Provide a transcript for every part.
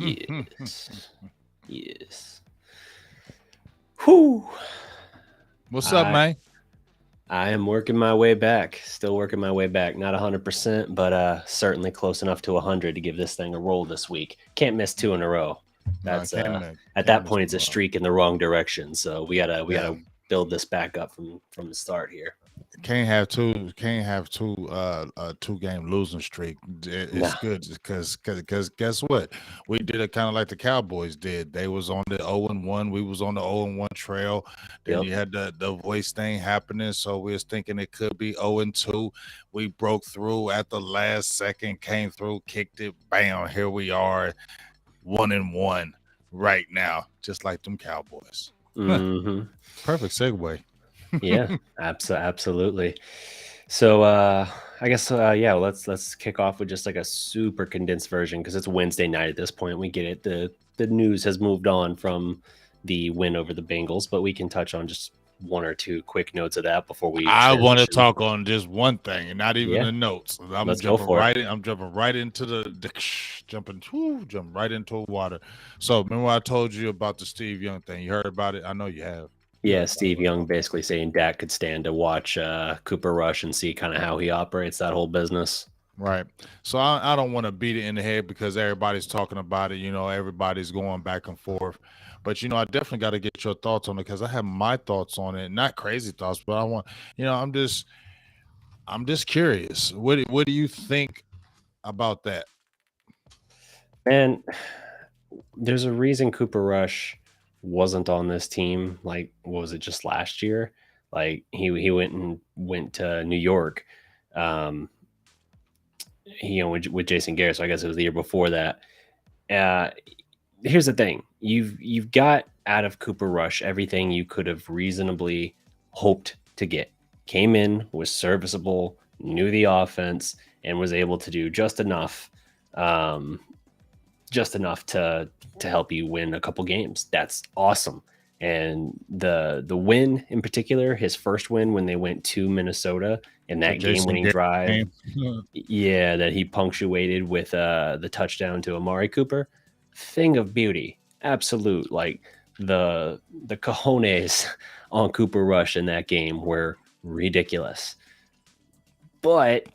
Yes. Yes. Whew. What's up, I man? I am working my way back. Still working my way back. Not 100%, but certainly close enough to 100 to give this thing a roll this week. Can't miss two in a row. No, That's at can't that miss point the it's a ball. streak in the wrong direction. So we gotta Yeah, build this back up from the start here. two game losing streak. It's Nah. good because guess what? We did it kind of like the Cowboys did. They was on the 0-1. We was on the 0-1 trail. Then Yep. you had the voice thing happening, so we was thinking it could be 0-2. We broke through at the last second, came through, kicked it, bam. Here we are, 1-1 right now, just like them Cowboys. Mm-hmm. Perfect segue. Yeah, absolutely. So I guess yeah, let's kick off with just like a super condensed version because it's Wednesday night at this point. We get it. The news has moved on from the win over the Bengals, but we can touch on just one or two quick notes of that before we I want to transition. talk on just one thing and not even Yeah, the notes. I'm let's go jumping for it. right in. I'm jumping right into jumping right into water. So remember I told you about the Steve Young thing? You heard about it? I know you have. You Yeah, heard about it, Steve right? Young basically saying Dak could stand to watch Cooper Rush and see kind of how he operates that whole business. Right. So I don't want to beat it in the head because everybody's talking about it. Everybody's going back and forth. But I definitely got to get your thoughts on it because I have my thoughts on it. Not crazy thoughts, but I want. I'm just curious. What do you think about that? And there's a reason Cooper Rush wasn't on this team. Like, what was it, just last year? Like he went to New York, um, with Jason Garrett. So I guess it was the year before that. Uh, Here's the thing: you've got out of Cooper Rush everything you could have reasonably hoped to get. Came in, was serviceable, knew the offense, and was able to do um, just enough to help you win a couple games. That's awesome. And the win in particular, his first win when they went to Minnesota in The that game Jason winning Garrett drive, game. yeah, that he punctuated with the touchdown to Amari Cooper, thing of beauty, absolute. Like the cojones on Cooper Rush in that game were ridiculous. But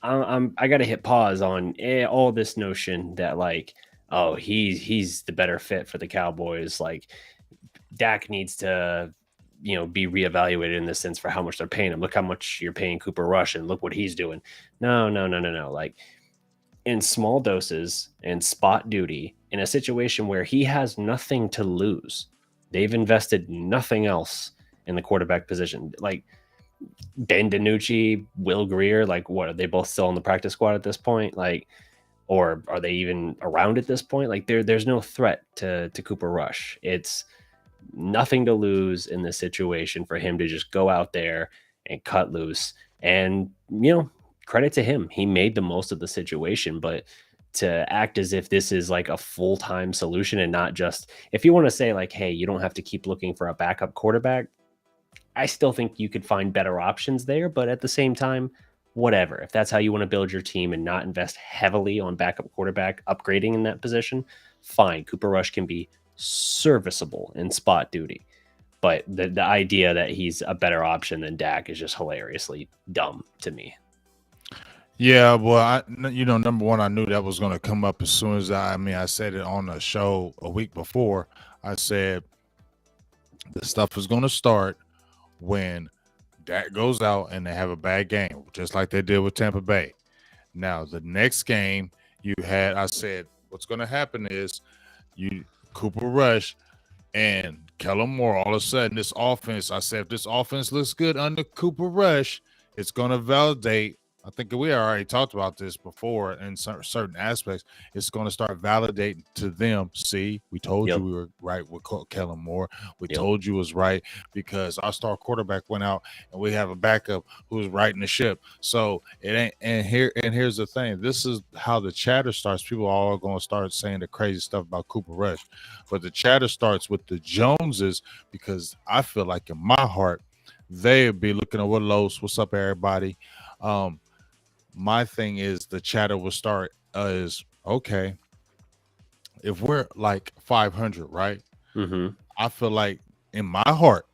I got to hit pause on all this notion that like, oh, he's the better fit for the Cowboys. Like Dak needs to be reevaluated in this sense for how much they're paying him. Look how much you're paying Cooper Rush, and look what he's doing. No, no, no, no, no. Like in small doses and spot duty in a situation where he has nothing to lose. They've invested nothing else in the quarterback position. Like Ben DiNucci, Will Greer, like what are they both still on the practice squad at this point? Like, or are they even around at this point? Like there's no threat to Cooper Rush. It's nothing to lose in this situation for him to just go out there and cut loose. And credit to him, he made the most of the situation. But to act as if this is like a full-time solution and not just, if you want to say like, hey, you don't have to keep looking for a backup quarterback, I still think you could find better options there, but at the same time, whatever. If that's how you want to build your team and not invest heavily on backup quarterback upgrading in that position, fine. Cooper Rush can be serviceable in spot duty. But the idea that he's a better option than Dak is just hilariously dumb to me. Yeah, well, number one, I knew that was going to come up as soon as I said it on the show a week before. I said the stuff is going to start when Dak goes out and they have a bad game, just like they did with Tampa Bay. Now, the next game I said, what's going to happen is Cooper Rush and Kellen Moore, all of a sudden, this offense, I said, if this offense looks good under Cooper Rush, it's going to validate. I think we already talked about this before in certain aspects. It's going to start validating to them. See, we told you Yep. we were right with Kellen Moore. We Yep. told you was right because our star quarterback went out and we have a backup who's riding the ship. So it ain't. Here's the thing. This is how the chatter starts. People are all going to start saying the crazy stuff about Cooper Rush, but the chatter starts with the Joneses because I feel like in my heart they'd be looking at what Los. What's up, everybody? My thing is the chatter will start is okay. if we're like 500, right? Mm-hmm. I feel like in my heart,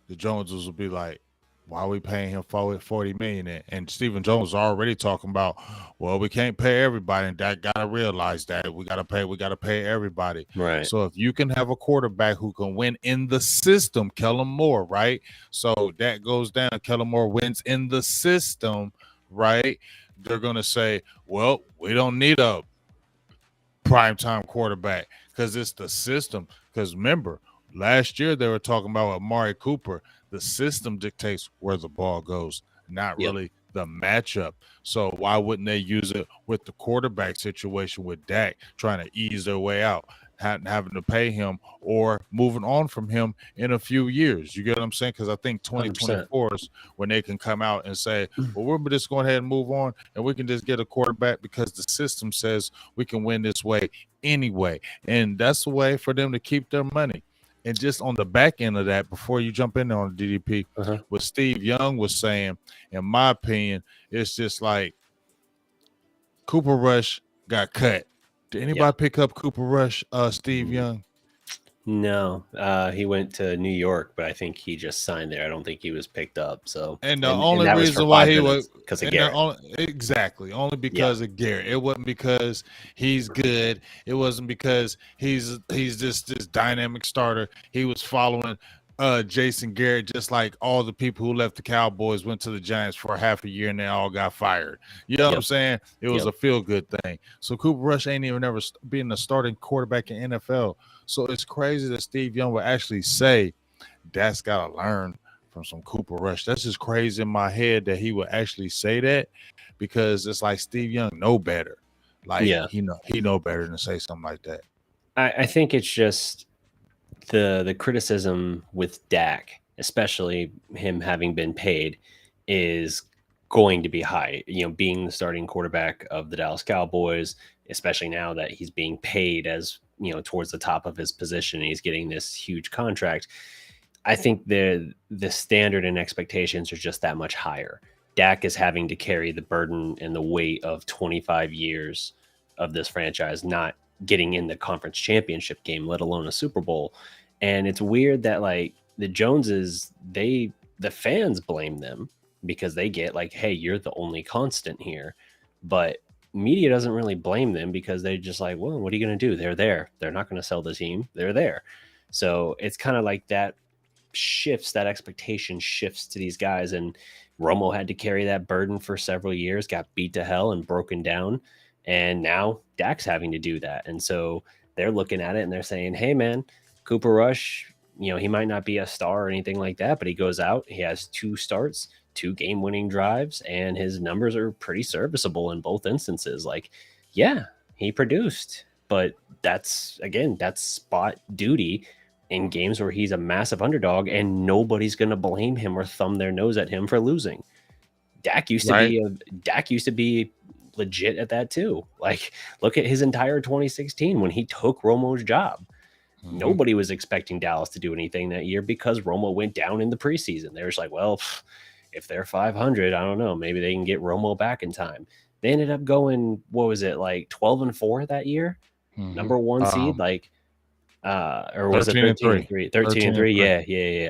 the Joneses will be like, why are we paying him 40 million? And Stephen Jones is already talking about, well, we can't pay everybody, and that gotta realize that we gotta pay everybody. Right. So if you can have a quarterback who can win in the system, Kellen Moore, right? So that goes down. Kellen Moore wins in the system, right? They're gonna say, well, we don't need a primetime quarterback because it's the system. Because remember, last year they were talking about Amari Cooper. The system dictates where the ball goes, not Yep. really the matchup. So why wouldn't they use it with the quarterback situation with Dak trying to ease their way out, having to pay him or moving on from him in a few years? You get what I'm saying? Because I think 100%. 2024 is when they can come out and say, well, we're just going ahead and move on, and we can just get a quarterback because the system says we can win this way anyway. And that's the way for them to keep their money. And just on the back end of that, before you jump in there on the DDP, Uh-huh. what Steve Young was saying, in my opinion, it's just like Cooper Rush got cut. Did Yeah. anybody pick up Cooper Rush, Steve Young? No, he went to New York, but I think he just signed there. I don't think he was picked up. So, And the and only that was for reason why 5 he was, minutes because of and Garrett. only Yeah. because of Garrett. It wasn't because he's good. It wasn't because he's just this dynamic starter. He was following Jason Garrett, just like all the people who left the Cowboys went to the Giants for half a year and they all got fired. You know what I'm saying? It was a feel good thing. So Cooper Rush ain't even ever been a starting quarterback in NFL. So it's crazy that Steve Young would actually say that's got to learn from some Cooper Rush. That's just crazy in my head that he would actually say that, because it's like Steve Young know better. Like he know better than to say something like that. I think it's just the criticism with Dak, especially him having been paid, is going to be high. You know, being the starting quarterback of the Dallas Cowboys, especially now that he's being paid as, you know, towards the top of his position, he's getting this huge contract. I think the standard and expectations are just that much higher. Dak is having to carry the burden and the weight of 25 years of this franchise not getting in the conference championship game, let alone a Super Bowl. And it's weird that like the Joneses, the fans blame them because they get like, hey, you're the only constant here. But media doesn't really blame them because they're just like, well, what are you going to do? They're there. They're not going to sell the team. They're there. So it's kind of like that shifts, that expectation shifts to these guys. And Romo had to carry that burden for several years, got beat to hell and broken down. And now Dak's having to do that. And so they're looking at it and they're saying, hey, man, Cooper Rush, you know, he might not be a star or anything like that, but he goes out, he has 2 starts, 2 game-winning drives, and his numbers are pretty serviceable in both instances. Like, yeah, he produced, but that's, again, that's spot duty in games where he's a massive underdog and nobody's going to blame him or thumb their nose at him for losing. Dak used to be legit at that too. Like, look at his entire 2016 when he took Romo's job. Nobody was expecting Dallas to do anything that year because Romo went down in the preseason. They were just like, well, if they're 500, I don't know, maybe they can get Romo back in time. They ended up going, what was it, like 12-4 that year? Number 1 seed, like, or was it 13-3? 13-3.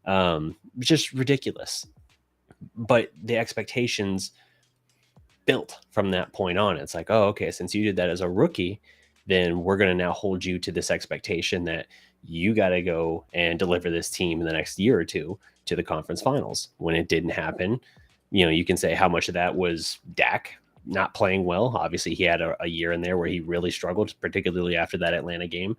Yeah. Just ridiculous. But the expectations built from that point on. It's like, oh, okay, since you did that as a rookie, then we're going to now hold you to this expectation that you got to go and deliver this team in the next year or two to the conference finals. When it didn't happen, you know, you can say how much of that was Dak not playing well. Obviously, he had a year in there where he really struggled, particularly after that Atlanta game.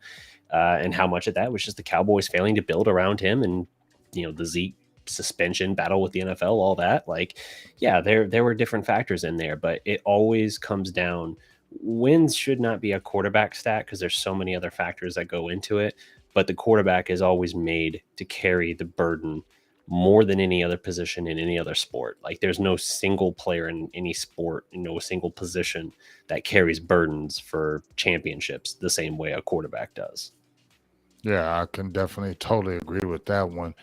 And how much of that was just the Cowboys failing to build around him and, you know, the Zeke suspension battle with the NFL, all that. Like, yeah, there were different factors in there, but it always comes down. Wins should not be a quarterback stat because there's so many other factors that go into it, but the quarterback is always made to carry the burden more than any other position in any other sport. Like, there's no single player in any sport, no single position that carries burdens for championships the same way a quarterback does. Yeah, I can definitely totally agree with that one.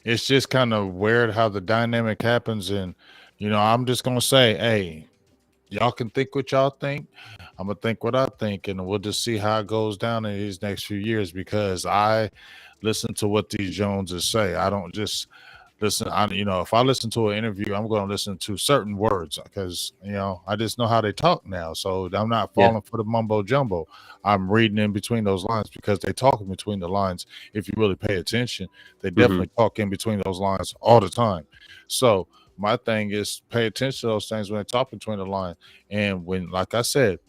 It's just kind of weird how the dynamic happens. And, you know, I'm just going to say, hey, y'all can think what y'all think. I'm gonna think what I think, and we'll just see how it goes down in these next few years. Because I listen to what these Joneses say. I don't just listen. If I listen to an interview, I'm going to listen to certain words because I just know how they talk now. So I'm not Yeah. falling for the mumbo jumbo. I'm reading in between those lines because they talk in between the lines. If you really pay attention, they definitely talk in between those lines all the time. So my thing is pay attention to those things when they talk between the lines. And when, like I said,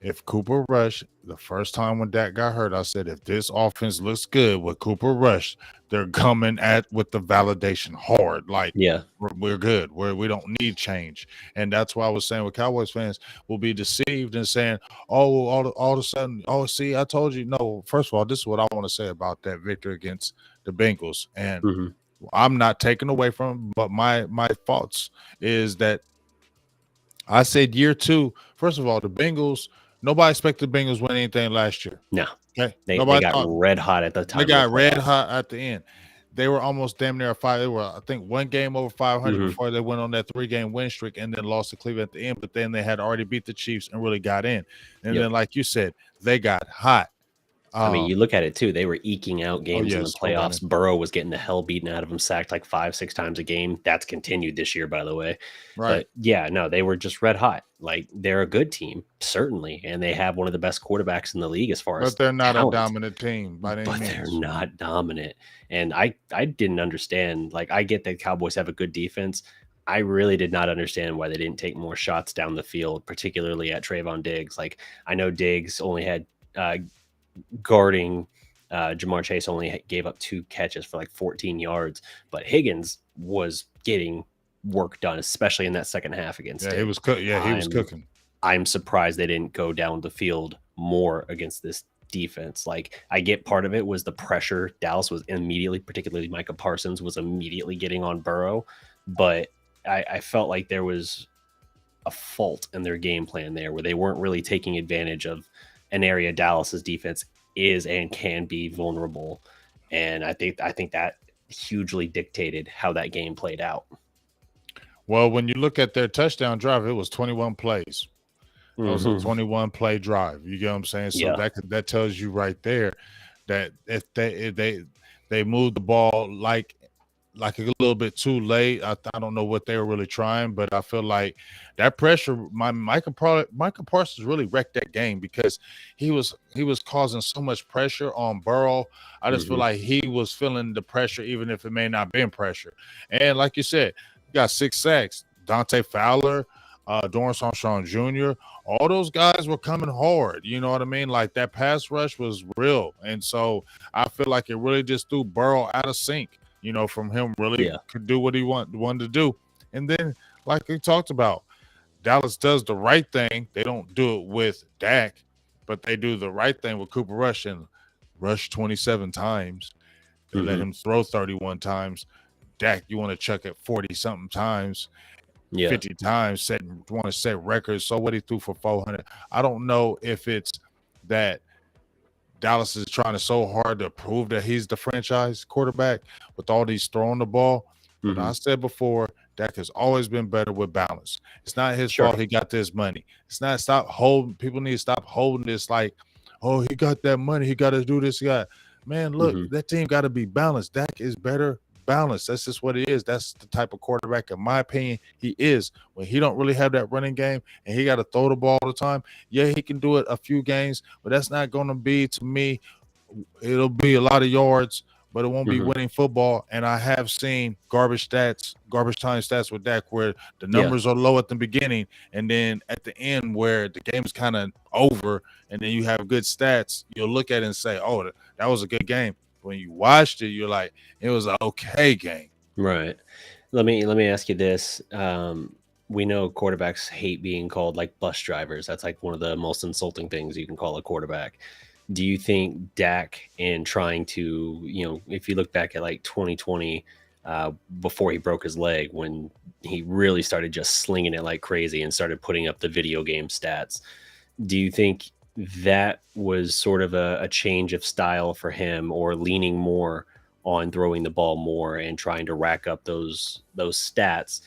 if Cooper Rush, the first time when Dak got hurt, I said, if this offense looks good with Cooper Rush, they're coming with the validation hard. Like, Yeah. we're good. We don't need change. And that's why I was saying with Cowboys fans will be deceived and saying, oh, all of a sudden, oh, see, I told you. No, first of all, this is what I want to say about that victory against the Bengals. And I'm not taking away from, but my thoughts is that I said year 2. First of all, the Bengals, nobody expected the Bengals win anything last year. No. Okay. They Nobody got thought red hot at the time. they got of the red playoffs. hot at the end. They were almost damn near 5. They were, I think, one game over 500 before they went on that 3-game win streak and then lost to Cleveland at the end. But then they had already beat the Chiefs and really got in. And then, like you said, they got hot. I mean, you look at it too. They were eking out games in the playoffs. Burrow was getting the hell beaten out of him, sacked like 5-6 times a game. That's continued this year, by the way. Right. But yeah, no, they were just red hot. Like, they're a good team, certainly, and they have one of the best quarterbacks in the league as far as. But they're not talent. a dominant team by any means. But they're not dominant, and I didn't understand. Like, I get that Cowboys have a good defense. I really did not understand why they didn't take more shots down the field, particularly at Trayvon Diggs. Like, I know Diggs only had. Guarding Jamar Chase only gave up 2 catches for like 14 yards, but Higgins was getting work done, especially in that second half against. Yeah, he was cooking. I'm surprised they didn't go down the field more against this defense. Like, I get part of it was the pressure. Dallas was immediately, particularly Micah Parsons, was immediately getting on Burrow, but I felt like there was a fault in their game plan there where they weren't really taking advantage of an area Dallas's defense is and can be vulnerable. And I think that hugely dictated how that game played out. Well, when you look at their touchdown drive, it was 21 plays. It was a 21-play drive. You get what I'm saying? So that tells you right there that if they moved the ball like a little bit too late. I don't know what they were really trying, but I feel like that pressure, Micah Parsons really wrecked that game because he was causing so much pressure on Burrow. I just feel like he was feeling the pressure, even if it may not have been pressure. And like you said, you got 6 sacks. Dante Fowler, Dorrance Armstrong Jr., all those guys were coming hard. You know what I mean? Like, that pass rush was real. And so I feel like it really just threw Burrow out of sync. From him really could do what he wanted to do. And then, like we talked about, Dallas does the right thing. They don't do it with Dak, but they do the right thing with Cooper Rush and rush 27 times. They let him throw 31 times. Dak, you want to chuck it 40-something times, 50 times, want to set records. So what he threw for 400. I don't know if it's that Dallas is trying so hard to prove that he's the franchise quarterback with all these throwing the ball. But I said before, Dak has always been better with balance. It's not his fault he got this money. It's not people need to stop holding this like, oh, he got that money, he got to do this. Man, look, that team got to be balanced. Dak is better balanced. That's just what it is. That's the type of quarterback, in my opinion, he is. When he don't really have that running game and he got to throw the ball all the time, he can do it a few games, but that's not going to be, to me, it'll be a lot of yards, but it won't be winning football. And I have seen garbage time stats with Dak where the numbers are low at the beginning and then at the end where the game's kind of over and then you have good stats, you'll look at it and say, oh, that was a good game. When you watched it, you're like, it was an okay game. Right. Let me ask you this. We know quarterbacks hate being called like bus drivers. That's like one of the most insulting things you can call a quarterback. Do you think Dak, in trying to, if you look back at like 2020, before he broke his leg, when he really started just slinging it like crazy and started putting up the video game stats, do you think that was sort of a change of style for him, or leaning more on throwing the ball more and trying to rack up those stats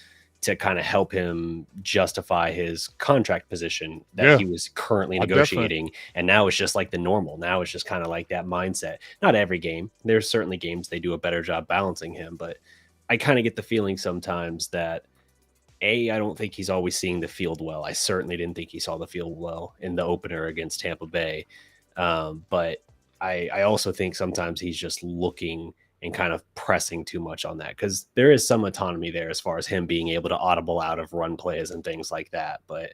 to kind of help him justify his contract position that Yeah, he was currently I definitely. negotiating. And now it's just like the normal. Now it's just kind of like that mindset. Not every game. There's certainly games they do a better job balancing him, but I kind of get the feeling sometimes that I don't think he's always seeing the field well. I certainly didn't think he saw the field well in the opener against Tampa Bay. But I also think sometimes he's just looking and kind of pressing too much on that, because there is some autonomy there as far as him being able to audible out of run plays and things like that. But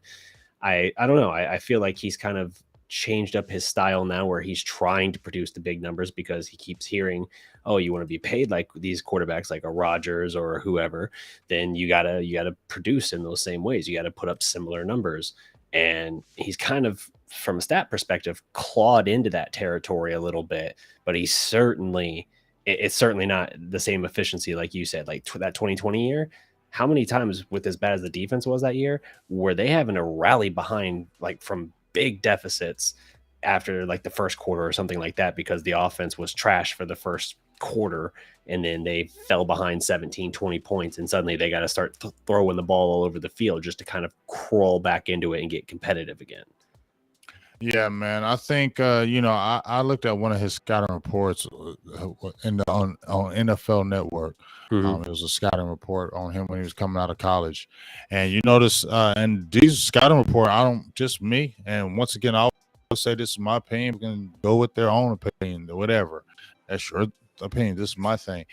I don't know. I feel like he's kind of changed up his style now, where he's trying to produce the big numbers because he keeps hearing, oh, you want to be paid like these quarterbacks, like a Rodgers or whoever, then you gotta produce in those same ways. You got to put up similar numbers. And he's kind of, from a stat perspective, clawed into that territory a little bit, but he's certainly it's certainly not the same efficiency like you said, like that 2020 year. How many times, with as bad as the defense was that year, were they having to rally behind like from big deficits after like the first quarter or something like that, because the offense was trash for the first quarter, and then they fell behind 17, 20 points, and suddenly they got to start throwing the ball all over the field just to kind of crawl back into it and get competitive again. Yeah, man. I think I looked at one of his scouting reports on NFL Network. Mm-hmm. It was a scouting report on him when he was coming out of college, and you notice, and these scouting report, I don't just me. And once again, I always say this is my opinion. We can go with their own opinion or whatever. That's your opinion. This is my thing.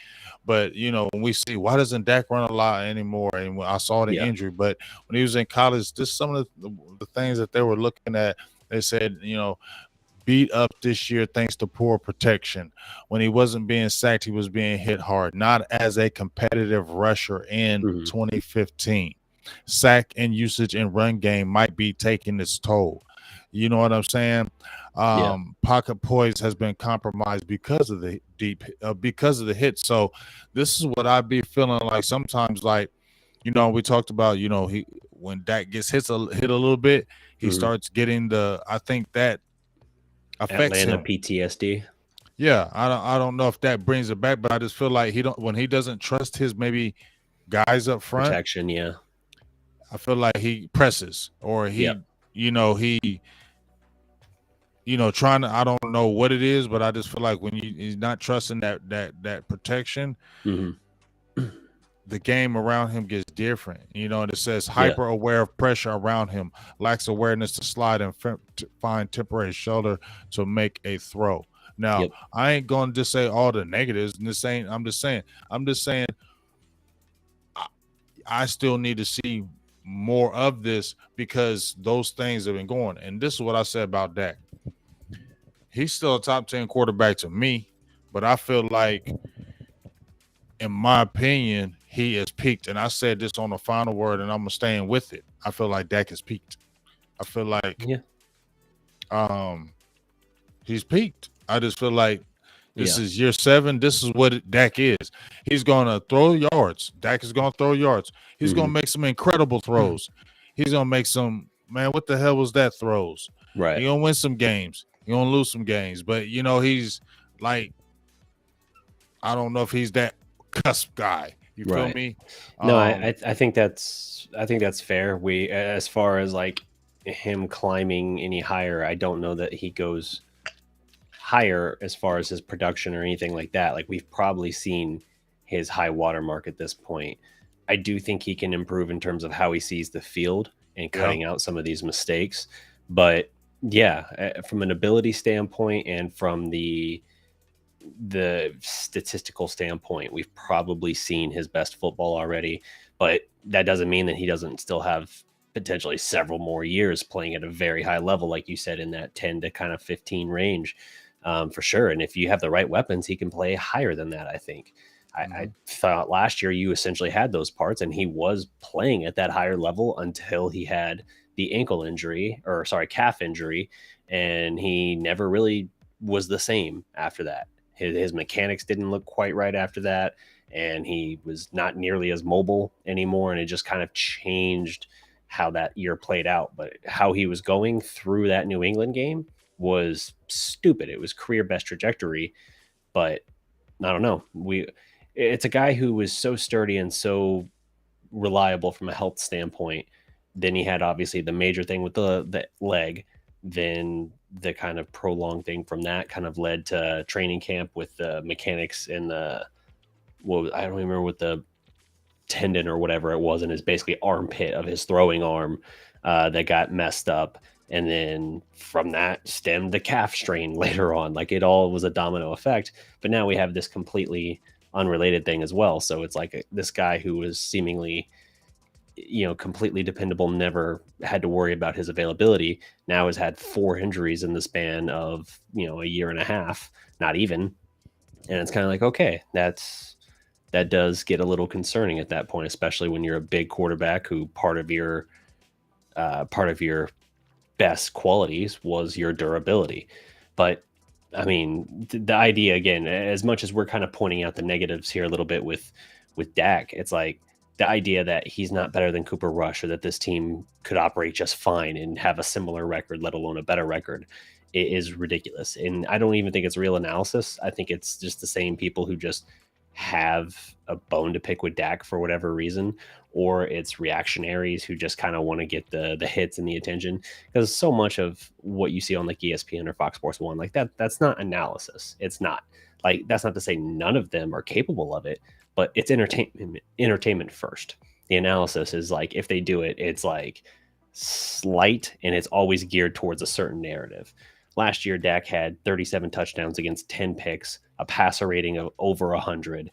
But when we see, why doesn't Dak run a lot anymore? And when I saw the Yeah. injury, but when he was in college, this some of the things that they were looking at. They said, beat up this year thanks to poor protection. When he wasn't being sacked, he was being hit hard, not as a competitive rusher in Mm-hmm. 2015. Sack and usage in run game might be taking its toll. You know what I'm saying? Yeah. Pocket poise has been compromised because of the because of the hit. So this is what I'd be feeling like sometimes. Like, we talked about, when Dak gets hit a little bit, he Mm-hmm. starts getting I think that affects Atlanta him. PTSD. Yeah, I don't know if that brings it back, but I just feel like when he doesn't trust his maybe guys up front, Protection. Yeah. I feel like he presses, or Yep. he trying to, I don't know what it is, but I just feel like when he's not trusting that protection, Mm-hmm. the game around him gets different, and it says Yeah. hyper aware of pressure around him, lacks awareness to slide and find temporary shoulder to make a throw. Now, Yep. I ain't going to just say all the negatives, and I'm just saying I still need to see more of this, because those things have been going. And this is what I said about Dak. He's still a top 10 quarterback to me, but I feel like, in my opinion, he has peaked. And I said this on the final word, and I'm staying with it. I feel like Dak has peaked. I feel like he's peaked. I just feel like this is year 7. This is what Dak is. He's going to throw yards. Dak is going to throw yards. He's going to make some incredible throws. He's going to make some, man, what the hell was that throws? Right. He's going to win some games. He's going to lose some games. But, he's like, I don't know if he's that cusp guy. You feel me? No, I think that's fair. We, as far as like him climbing any higher, I don't know that he goes higher as far as his production or anything like that. Like, we've probably seen his high watermark at this point. I do think he can improve in terms of how he sees the field and cutting out some of these mistakes. But yeah, from an ability standpoint and from the statistical standpoint, we've probably seen his best football already, but that doesn't mean that he doesn't still have potentially several more years playing at a very high level, like you said, in that 10 to kind of 15 range, for sure. And if you have the right weapons, he can play higher than that. I think I thought last year you essentially had those parts, and he was playing at that higher level until he had the calf injury, and he never really was the same after that. His mechanics didn't look quite right after that, and he was not nearly as mobile anymore, and it just kind of changed how that year played out. But how he was going through that New England game was stupid. It was career best trajectory, but I don't know. It's a guy who was so sturdy and so reliable from a health standpoint. Then he had obviously the major thing with the leg. Then the kind of prolonged thing from that kind of led to training camp with the mechanics and I don't remember what the tendon or whatever it was in his basically armpit of his throwing arm that got messed up. And then from that stemmed the calf strain later on. Like it all was a domino effect. But now we have this completely unrelated thing as well. So it's like this guy who was seemingly, completely dependable, never had to worry about his availability, now has had 4 injuries in the span of, a year and a half, not even. And it's kind of like, okay, that does get a little concerning at that point, especially when you're a big quarterback who part of your best qualities was your durability. But I mean, the idea, again, as much as we're kind of pointing out the negatives here a little bit with Dak, it's like the idea that he's not better than Cooper Rush, or that this team could operate just fine and have a similar record, let alone a better record, is ridiculous. And I don't even think it's real analysis. I think it's just the same people who just have a bone to pick with Dak for whatever reason, or it's reactionaries who just kind of want to get the hits and the attention. Because so much of what you see on like ESPN or Fox Sports 1, like that's not analysis. It's not like, that's not to say none of them are capable of it, but it's entertainment first. The analysis is like, if they do it, it's like slight, and it's always geared towards a certain narrative. Last year, Dak had 37 touchdowns against 10 picks, a passer rating of over 100.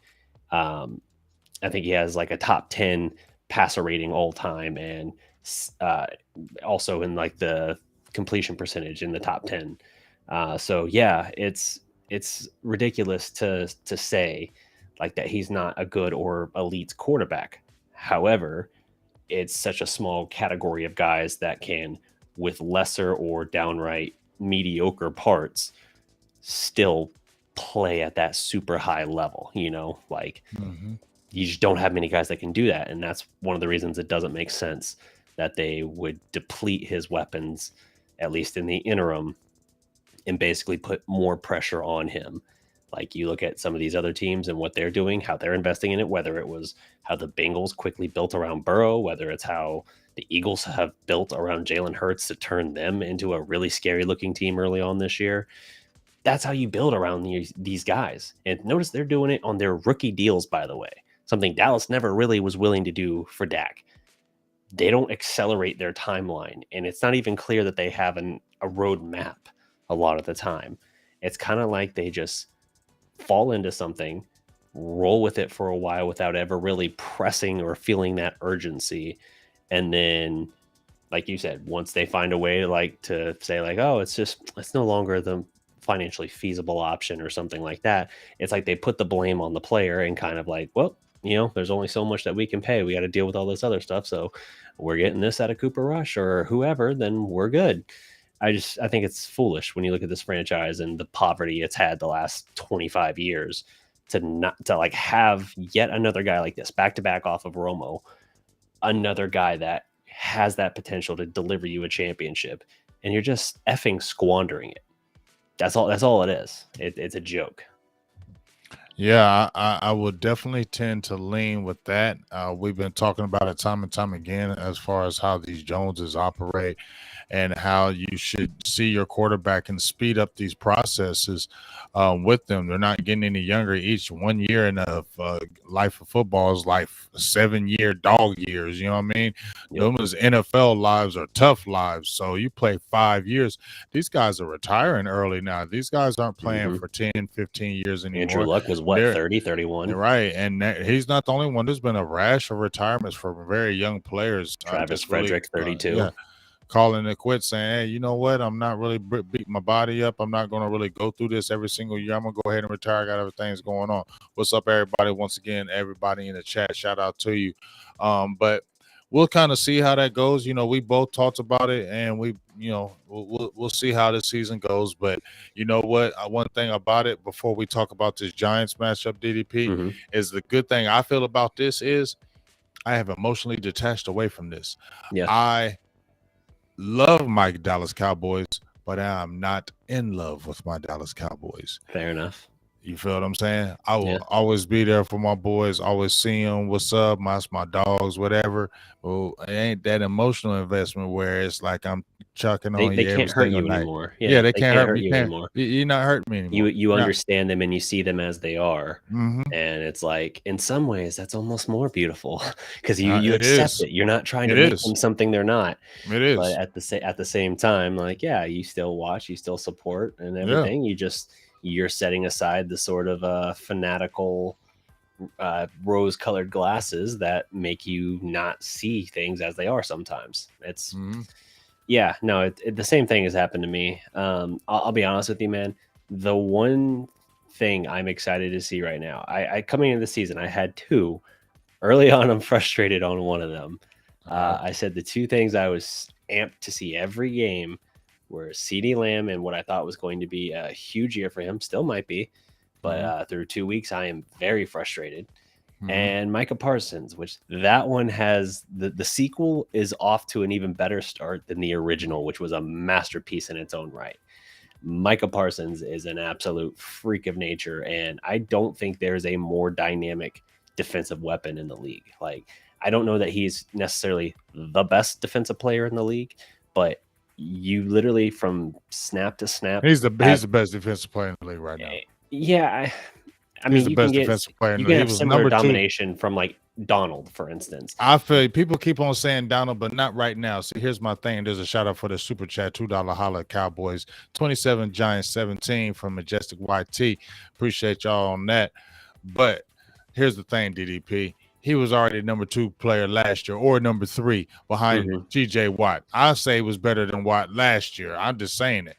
I think he has like a top 10 passer rating all time, and also in like the completion percentage in the top 10. So yeah, it's ridiculous to say like that he's not a good or elite quarterback. However, it's such a small category of guys that can, with lesser or downright mediocre parts, still play at that super high level, like you just don't have many guys that can do that. And that's one of the reasons it doesn't make sense that they would deplete his weapons, at least in the interim, and basically put more pressure on him. Like you look at some of these other teams and what they're doing, how they're investing in it, whether it was how the Bengals quickly built around Burrow, whether it's how the Eagles have built around Jalen Hurts to turn them into a really scary looking team early on this year. That's how you build around these guys. And notice they're doing it on their rookie deals, by the way, something Dallas never really was willing to do for Dak. They don't accelerate their timeline, and it's not even clear that they have a roadmap a lot of the time. It's kind of like they just fall into something, roll with it for a while without ever really pressing or feeling that urgency. And then, like you said, once they find a way to say like, oh, it's no longer the financially feasible option or something like that, it's like they put the blame on the player and kind of like, well, there's only so much that we can pay. We got to deal with all this other stuff. So we're getting this out of Cooper Rush or whoever, then we're good. I think it's foolish when you look at this franchise and the poverty it's had the last 25 years to like have yet another guy like this back to back off of Romo, another guy that has that potential to deliver you a championship, and you're just effing squandering it. That's all it is. It's a joke. Yeah, I would definitely tend to lean with that. We've been talking about it time and time again as far as how these Joneses operate and how you should see your quarterback and speed up these processes with them. They're not getting any younger. Each 1 year in a life of football is like 7-year dog years. You know what I mean? Yep. Those NFL lives are tough lives. So you play 5 years. These guys are retiring early now. These guys aren't playing for 10, 15 years anymore. Andrew Luck was what, 30, 31? Right. And he's not the only one. There's been a rash of retirements for very young players. Travis Frederick, 32. Calling it quits, saying, hey, you know what? I'm not really beating my body up. I'm not going to really go through this every single year. I'm going to go ahead and retire. I got other things going on. What's up, everybody? Once again, everybody in the chat, shout out to you. But we'll kind of see how that goes. We both talked about it, and we'll see how this season goes. But you know what? One thing about it before we talk about this Giants matchup, DDP, is the good thing I feel about this is I have emotionally detached away from this. Yeah. I love my Dallas Cowboys, but I'm not in love with my Dallas Cowboys. Fair enough. You feel what I'm saying? I will Yeah. always be there for my boys, always see them, what's up, my dogs, whatever. Well, it ain't that emotional investment where it's like I'm chucking on They you every can't hurt single you night. anymore. Yeah, Yeah, they they can't can't hurt hurt me. you anymore. You're not hurting me anymore. You Yeah. understand them and you see them as they are. Mm-hmm. And it's like, in some ways, that's almost more beautiful because you It accept is. it. You're not trying to It make is. them something they're not. It But is. at the same time, like, yeah, you still watch, you still support and Yeah. everything. You're setting aside the sort of fanatical rose-colored glasses that make you not see things as they are sometimes. It's Mm-hmm. yeah, no, the same thing has happened to me. I'll be honest with you, man. The one thing I'm excited to see right now, I coming into the season, I had two. Early on, I'm frustrated on one of them. I said the two things I was amped to see every game were CeeDee Lamb and what I thought was going to be a huge year for him, still might be, but through 2 weeks, I am very frustrated. And Micah Parsons, which that one has the sequel is off to an even better start than the original, which was a masterpiece in its own right. Micah Parsons is an absolute freak of nature, and I don't think there's a more dynamic defensive weapon in the league. Like, I don't know that he's necessarily the best defensive player in the league, but you literally from snap to snap, He's the best defensive player in the league right now. yeah, I He's mean, the best defensive player in you the can league. He have was similar number 2. domination from like Donald, for instance. I feel people keep on saying Donald, but not right now. See, here's my thing. There's a shout out for the super chat, $2 holla Cowboys, 27 Giants 17 from Majestic YT. Appreciate y'all on that. But here's the thing, DDP. He was already number 2 player last year, or number 3 behind TJ Watt. I say he was better than Watt last year. I'm just saying it,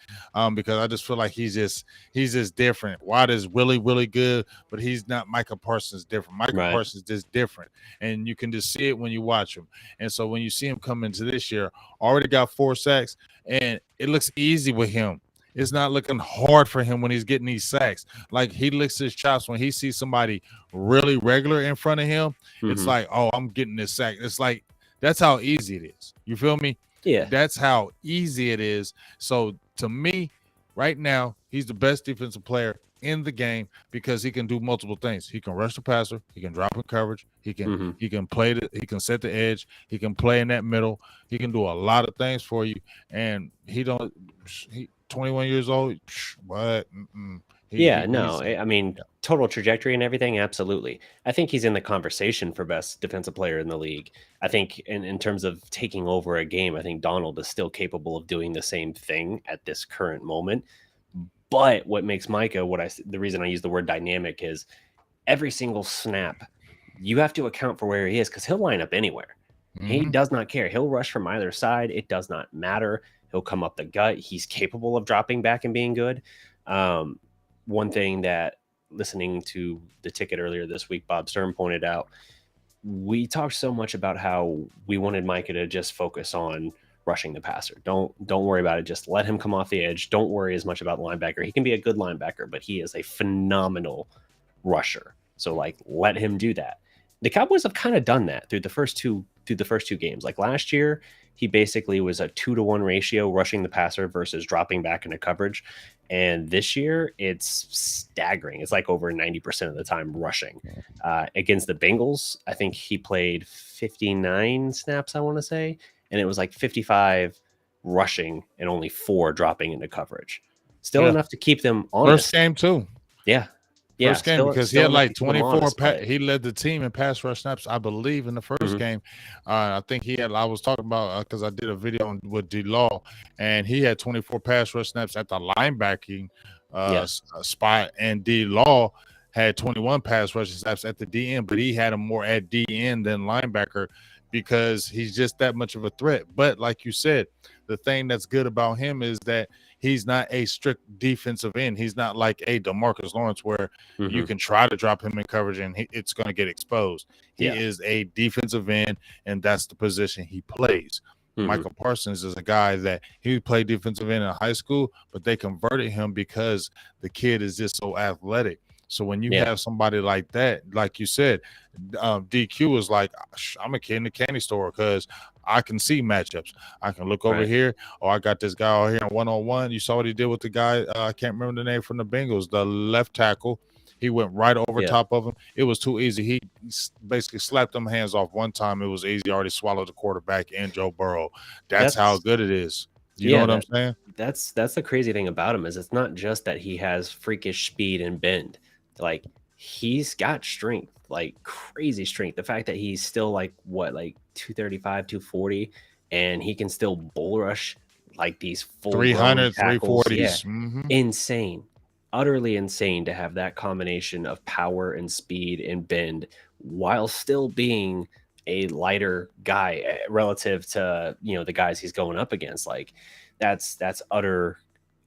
because I just feel like he's just different. Watt is really, really good, but he's not Micah Parsons different. Micah Parsons is just different, and you can just see it when you watch him. And so when you see him come into this year, already got 4 sacks, and it looks easy with him. It's not looking hard for him when he's getting these sacks. Like, he licks his chops when he sees somebody really regular in front of him. It's like, oh, I'm getting this sack. It's like, that's how easy it is. You feel me? Yeah. That's how easy it is. So to me, right now, he's the best defensive player in the game because he can do multiple things. He can rush the passer. He can drop in coverage. He can play he can set the edge. He can play in that middle. He can do a lot of things for you. And he 21 years old. What? I mean, total trajectory and everything, absolutely. I think he's in the conversation for best defensive player in the league. I think in terms of taking over a game, I think Donald is still capable of doing the same thing at this current moment. But what makes Micah, the reason I use the word dynamic is every single snap, you have to account for where he is because he'll line up anywhere. He does not care. He'll rush from either side. It does not matter. He'll come up the gut. He's capable of dropping back and being good. One thing that, listening to the ticket earlier this week, Bob Stern pointed out, we talked so much about how we wanted Micah to just focus on rushing the passer. Don't worry about it. Just let him come off the edge. Don't worry as much about the linebacker. He can be a good linebacker, but he is a phenomenal rusher. So, like, let him do that. The Cowboys have kind of done that through the first two games. Like last year, he basically was a 2-to-1 ratio rushing the passer versus dropping back into coverage. And this year, it's staggering. It's like over 90% of the time rushing. Against the Bengals, I think he played 59 snaps, I want to say. And it was like 55 rushing and only 4 dropping into coverage. Still enough to keep them honest. First game, too. Yeah. First game, because he had like 24. He led the team in pass rush snaps, I believe, in the first game. I think I was talking about, because I did a video with D-Law, and he had 24 pass rush snaps at the linebacking spot, and D-Law had 21 pass rush snaps at the DN, but he had him more at DN than linebacker because he's just that much of a threat. But like you said, the thing that's good about him is that he's not a strict defensive end. He's not like a DeMarcus Lawrence where you can try to drop him in coverage and it's going to get exposed. He is a defensive end, and that's the position he plays. Micah Parsons is a guy that he played defensive end in high school, but they converted him because the kid is just so athletic. So when you have somebody like that, like you said, DQ was like, I'm a kid in the candy store because I can see matchups. I can look over here. Oh, I got this guy out here in one-on-one. You saw what he did with the guy. I can't remember the name from the Bengals, the left tackle. He went right over Yeah. top of him. It was too easy. He basically slapped them hands off one time. It was easy. He already swallowed the quarterback and Joe Burrow. That's how That's good it is. You know yeah, what I'm saying? that's the crazy thing about him is it's not just that he has freakish speed and bend. Like he's got strength, like crazy strength. The fact that he's still like what, like 235, 240, and he can still bull rush like these full grown 300, tackles. Yeah. 340s. Mm-hmm. Insane. Utterly insane to have that combination of power and speed and bend while still being a lighter guy relative to, the guys he's going up against. Like that's utter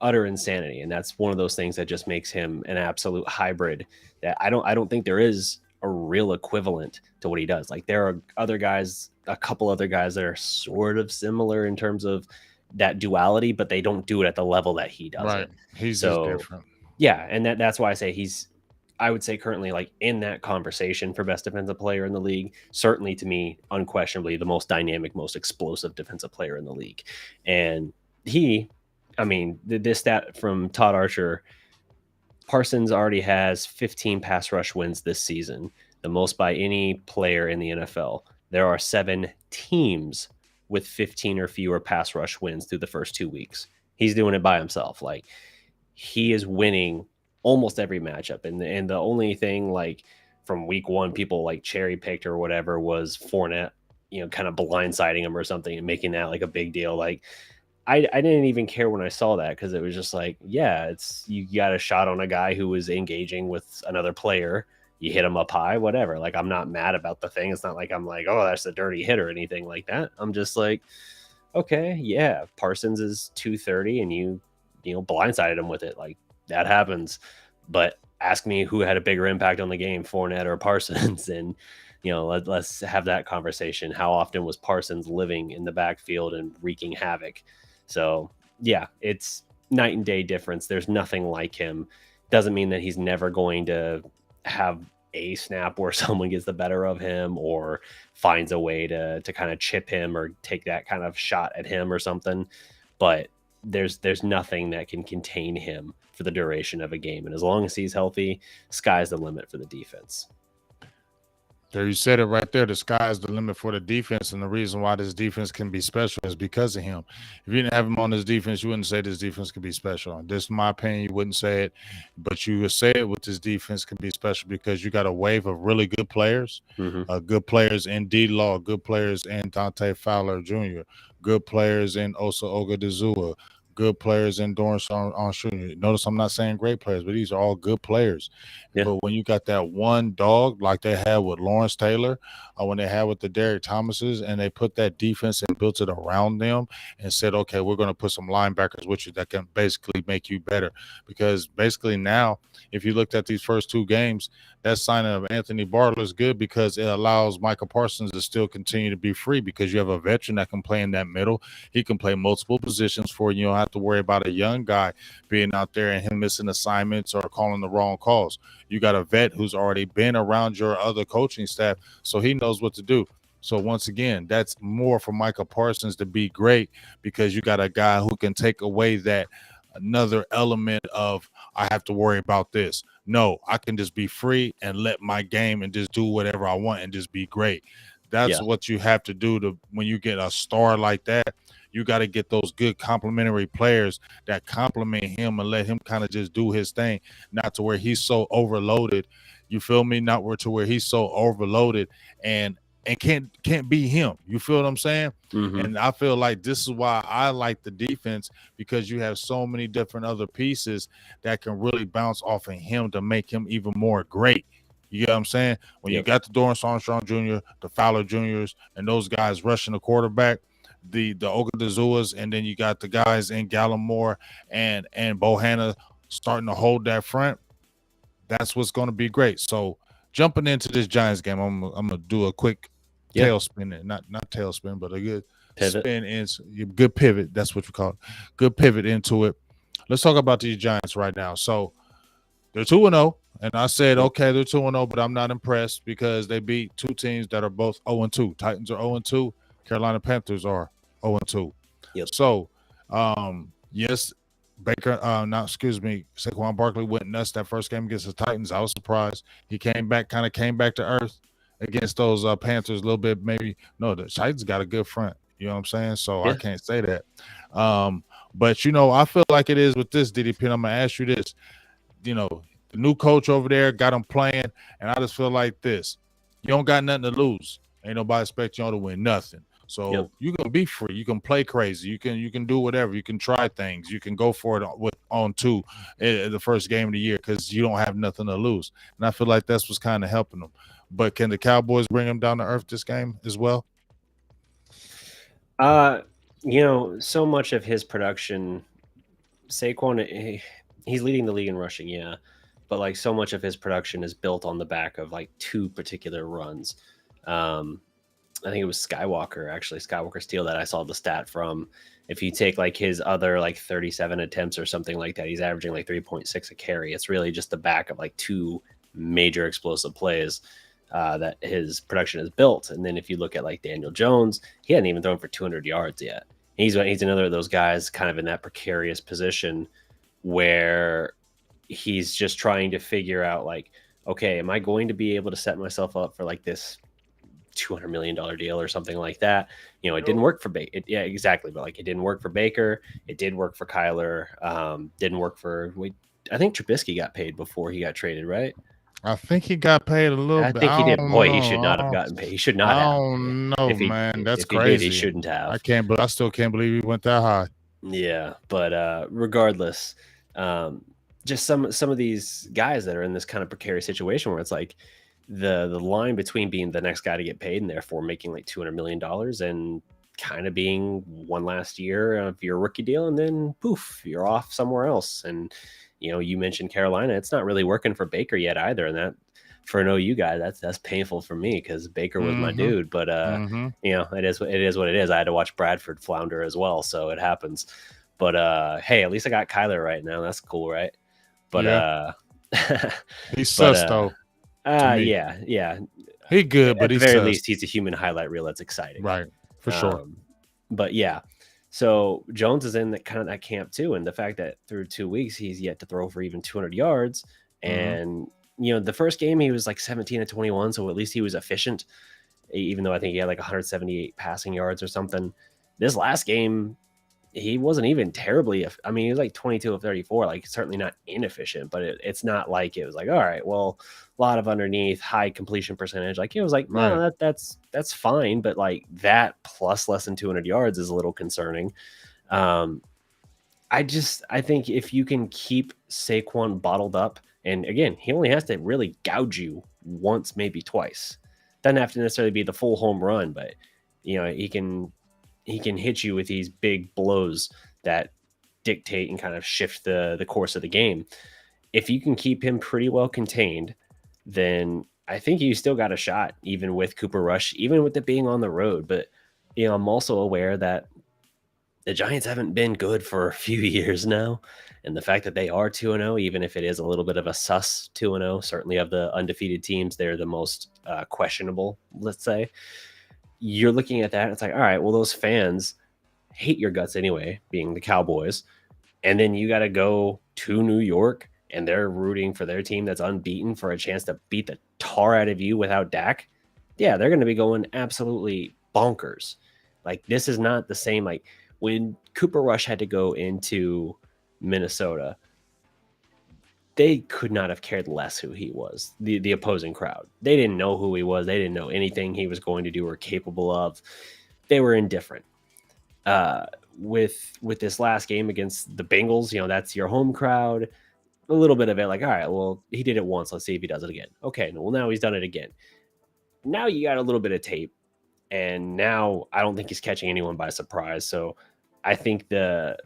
insanity, and that's one of those things that just makes him an absolute hybrid that I don't think there is a real equivalent to what he does. Like there are other guys, a couple other guys that are sort of similar in terms of that duality, but they don't do it at the level that he does Right. it. He's just So different. yeah, and that's why I say I would say currently like in that conversation for best defensive player in the league. Certainly to me, unquestionably the most dynamic, most explosive defensive player in the league. And this stat from Todd Archer, Parsons already has 15 pass rush wins this season, the most by any player in the NFL. There are 7 teams with 15 or fewer pass rush wins through the first 2 weeks. He's doing it by himself. Like he is winning almost every matchup. And the only thing like from week 1 people like cherry picked or whatever was Fournette, kind of blindsiding him or something and making that like a big deal. Like I didn't even care when I saw that because it was just like, yeah, it's you got a shot on a guy who was engaging with another player. You hit him up high, whatever. Like I'm not mad about the thing. It's not like I'm like, oh, that's a dirty hit or anything like that. I'm just like, okay, yeah, Parsons is 230 and you blindsided him with it. Like that happens. But ask me who had a bigger impact on the game, Fournette or Parsons, and let's have that conversation. How often was Parsons living in the backfield and wreaking havoc? So yeah, it's night and day difference. There's nothing like him. Doesn't mean that he's never going to have a snap where someone gets the better of him or finds a way to kind of chip him or take that kind of shot at him or something. But there's nothing that can contain him for the duration of a game. And as long as he's healthy, sky's the limit for the defense. There, you said it right there. The sky is the limit for the defense, and the reason why this defense can be special is because of him. If you didn't have him on this defense, you wouldn't say this defense could be special. This is my opinion. You wouldn't say it, but you would say it with this defense can be special because you got a wave of really good players, good players in D-Law, good players in Dante Fowler Jr., good players in Osa Ogadazua, good players in Dorrance on Jr. Notice I'm not saying great players, but these are all good players. Yeah. But when you got that one dog like they had with Lawrence Taylor, or when they had with the Derek Thomases, and they put that defense and built it around them and said, okay, we're going to put some linebackers with you that can basically make you better. Because basically now, if you looked at these first 2 games, that signing of Anthony Bartler is good because it allows Micah Parsons to still continue to be free because you have a veteran that can play in that middle. He can play multiple positions for you. You don't have to worry about a young guy being out there and him missing assignments or calling the wrong calls. You got a vet who's already been around your other coaching staff, so he knows what to do. So once again, that's more for Micah Parsons to be great because you got a guy who can take away that another element of I have to worry about this. No, I can just be free and let my game and just do whatever I want and just be great. That's what you have to do when you get a star like that. You got to get those good complementary players that complement him and let him kind of just do his thing, not to where he's so overloaded. You feel me? Not to where he's so overloaded and can't be him. You feel what I'm saying? And I feel like this is why I like the defense, because you have so many different other pieces that can really bounce off of him to make him even more great. You get what I'm saying? When you got the Dorrance Armstrong Jr., the Fowler Jr.'s, and those guys rushing the quarterback, the Ogadezuas, and then you got the guys in Gallimore and Bohanna starting to hold that front. That's what's going to be great. So jumping into this Giants game, I'm gonna do a quick tailspin, not tailspin, but a good pivot. Good pivot. That's what you call it. Good pivot into it. Let's talk about these Giants right now. So they're 2-0, and I said, okay, they're 2-0, but I'm not impressed because they beat 2 teams that are both 0-2. Titans are 0-2. Carolina Panthers are 0-2. So, yes, Saquon Barkley went nuts that first game against the Titans. I was surprised. He came back to earth against those Panthers a little bit. Maybe no, the Titans got a good front. You know what I'm saying? So I can't say that. But I feel like it is with this DDP. And I'm gonna ask you this. The new coach over there got him playing, and I just feel like this. You don't got nothing to lose. Ain't nobody expect you to win nothing. So you can be free. You can play crazy. You can do whatever. You can try things. You can go for it on two the first game of the year because you don't have nothing to lose. And I feel like that's what's kind of helping them. But can the Cowboys bring them down to earth this game as well? So much of his production, Saquon, he's leading the league in rushing, yeah. But like so much of his production is built on the back of like two particular runs. I think it was Skywalker Steele that I saw the stat from. If you take like his other like 37 attempts or something like that, he's averaging like 3.6 a carry. It's really just the back of like two major explosive plays that his production is built. And then if you look at like Daniel Jones, he hadn't even thrown for 200 yards yet. He's another of those guys kind of in that precarious position where he's just trying to figure out like, okay, am I going to be able to set myself up for like this $200 million deal or something like that? It didn't work for Baker. Yeah, exactly. But like it didn't work for Baker. It did work for Kyler. Didn't work for I think Trubisky got paid before he got traded, right? I think he got paid a little bit. I think he did. Boy, he should not have gotten paid. He should not have. I don't know, man. That's crazy. He shouldn't have. I still can't believe he went that high. Yeah, but regardless, just some of these guys that are in this kind of precarious situation where it's like the line between being the next guy to get paid and therefore making like $200 million and kind of being one last year of your rookie deal and then poof, you're off somewhere else. And you mentioned Carolina. It's not really working for Baker yet either, and that for an OU guy, that's painful for me because Baker was my dude. But it is what it is. I had to watch Bradford flounder as well, so it happens. But hey, at least I got Kyler right now. That's cool, right? But he's sus though. Yeah. He good, but at the very least, he's a human highlight reel that's exciting, right? For sure. But yeah, so Jones is in that camp too, and the fact that through 2 weeks he's yet to throw for even 200 yards, and the first game he was like 17-21, so at least he was efficient, even though I think he had like 178 passing yards or something. This last game, he wasn't even terribly. I mean, he was like 22 of 34, like certainly not inefficient, but it's not like it was like, all right, well, a lot of underneath, high completion percentage. Like it was like, no, that's fine, but like that plus less than 200 yards is a little concerning. I think if you can keep Saquon bottled up, and again, he only has to really gouge you once, maybe twice. Doesn't have to necessarily be the full home run, but he can hit you with these big blows that dictate and kind of shift the course of the game. If you can keep him pretty well contained, then I think you still got a shot, even with Cooper Rush, even with it being on the road. But I'm also aware that the Giants haven't been good for a few years now. And the fact that they are 2-0, even if it is a little bit of a sus 2-0, certainly of the undefeated teams, they're the most questionable, let's say. You're looking at that, and it's like, all right, well, those fans hate your guts anyway, being the Cowboys. And then you got to go to New York, and they're rooting for their team that's unbeaten for a chance to beat the tar out of you without Dak. Yeah, they're going to be going absolutely bonkers. Like, this is not the same. Like, when Cooper Rush had to go into Minnesota, they could not have cared less who he was, the opposing crowd. They didn't know who he was. They didn't know anything he was going to do or capable of. They were indifferent. With this last game against the Bengals, that's your home crowd. A little bit of it, like, all right, well, he did it once. Let's see if he does it again. Okay, well, now he's done it again. Now you got a little bit of tape, and now I don't think he's catching anyone by surprise. So I think they're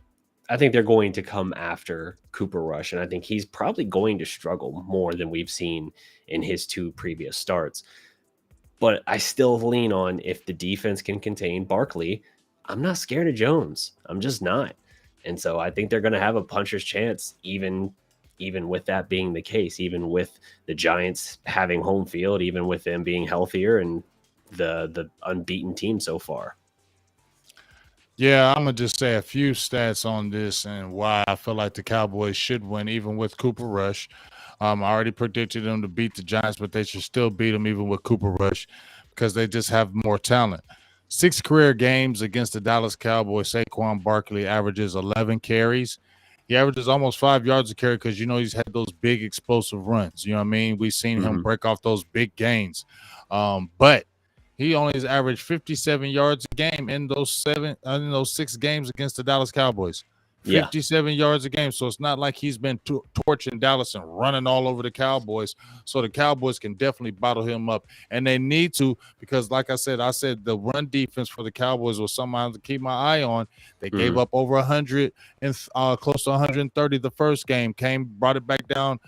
going to come after Cooper Rush, and I think he's probably going to struggle more than we've seen in his two previous starts. But I still lean on, if the defense can contain Barkley, I'm not scared of Jones. I'm just not. And so I think they're going to have a puncher's chance, even with that being the case, even with the Giants having home field, even with them being healthier and the unbeaten team so far. Yeah, I'm gonna just say a few stats on this and why I feel like the Cowboys should win, even with Cooper Rush. I already predicted them to beat the Giants, but they should still beat them even with Cooper Rush because they just have more talent. 6 career games against the Dallas Cowboys, Saquon Barkley averages 11 carries. He averages almost 5 yards a carry because he's had those big explosive runs. You know what I mean? We've seen him break off those big gains, but he only has averaged 57 yards a game in those 6 games against the Dallas Cowboys. Yeah. 57 yards a game. So it's not like he's been torching Dallas and running all over the Cowboys. So the Cowboys can definitely bottle him up. And they need to, because like I said the run defense for the Cowboys was something I have to keep my eye on. They gave up over 100 and close to 130 the first game, brought it back down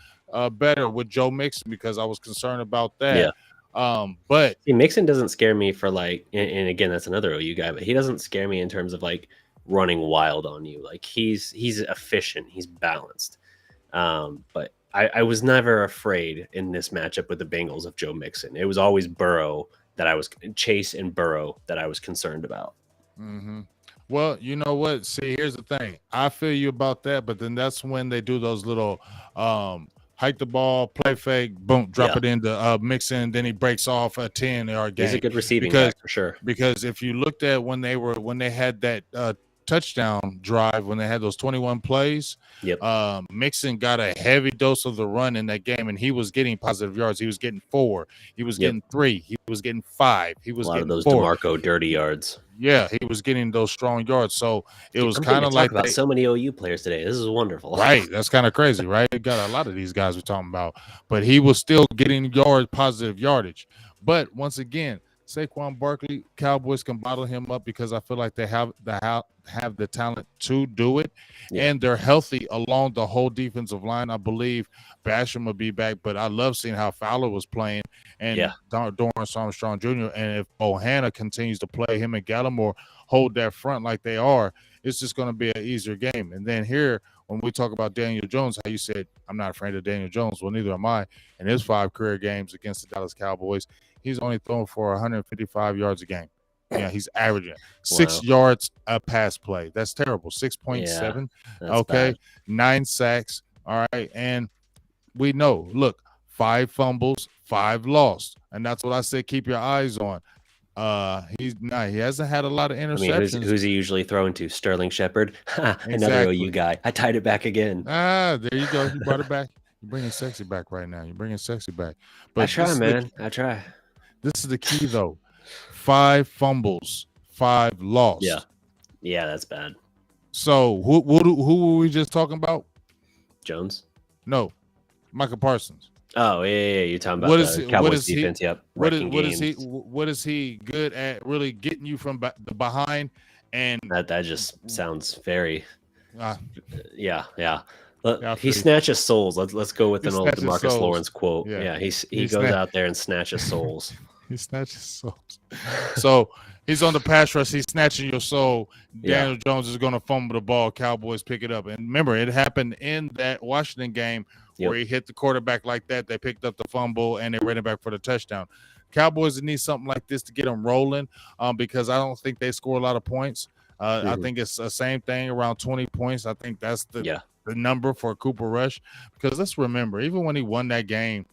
better with Joe Mixon because I was concerned about that. Yeah. But Mixon doesn't scare me for like, and again, that's another OU guy, but he doesn't scare me in terms of like running wild on you. Like he's efficient, he's balanced. But I was never afraid in this matchup with the Bengals of Joe Mixon. It was always Chase and Burrow that I was concerned about. Well, you know what? See, here's the thing. I feel you about that, but then that's when they do those little hike the ball, play fake, boom, drop it into Mixon, then he breaks off a 10-yard game. He's a good receiving back for sure. Because if you looked at when they had that touchdown drive, when they had those 21 plays, Mixon got a heavy dose of the run in that game, and he was getting positive yards. He was getting 4. He was getting 3. He was getting 5. He was a lot getting of those 4. DeMarco dirty yards. Yeah, he was getting those strong yards. So it was kind of like about so many OU players today. This is wonderful. Right. That's kind of crazy, right? We got a lot of these guys we're talking about, but he was still getting positive yardage. But once again, Saquon Barkley, Cowboys can bottle him up because I feel like they have the talent to do it, and they're healthy along the whole defensive line. I believe Basham will be back, but I love seeing how Fowler was playing and Dorrance Armstrong Jr. And if Bohanna continues to play, him and Gallimore hold that front like they are, it's just going to be an easier game. And then here, when we talk about Daniel Jones, how you said, I'm not afraid of Daniel Jones. Well, neither am I. In his 5 career games against the Dallas Cowboys, he's only thrown for 155 yards a game. Yeah, he's averaging 6 yards a pass play. That's terrible. 6.7. Okay. Bad. 9 sacks. All right. And we know, look, 5 fumbles, 5 lost. And that's what I said, keep your eyes on. He hasn't had a lot of interceptions. I mean, who's he usually throwing to? Sterling Shepard. Another OU guy. I tied it back again. There you go. You brought it back. You're bringing sexy back right now. You're bringing sexy back. But I try, man. I try. This is the key, though. 5 fumbles, 5 lost. Yeah, that's bad. So who were we just talking about? Jones? No, Micah Parsons. Oh, yeah. You're talking about the Cowboys defense. What is he good at? Really getting you from the behind, and that just sounds very. Yeah. He snatches souls. Let's go with an old DeMarcus Lawrence quote. Yeah, he goes out there and snatches souls. He snatches souls. So he's on the pass rush. He's snatching your soul. Daniel Jones is going to fumble the ball. Cowboys pick it up. And remember, it happened in that Washington game where he hit the quarterback like that. They picked up the fumble, and they ran it back for the touchdown. Cowboys need something like this to get them rolling because I don't think they score a lot of points. I think it's the same thing, around 20 points. I think that's the number for Cooper Rush because let's remember, even when he won that game,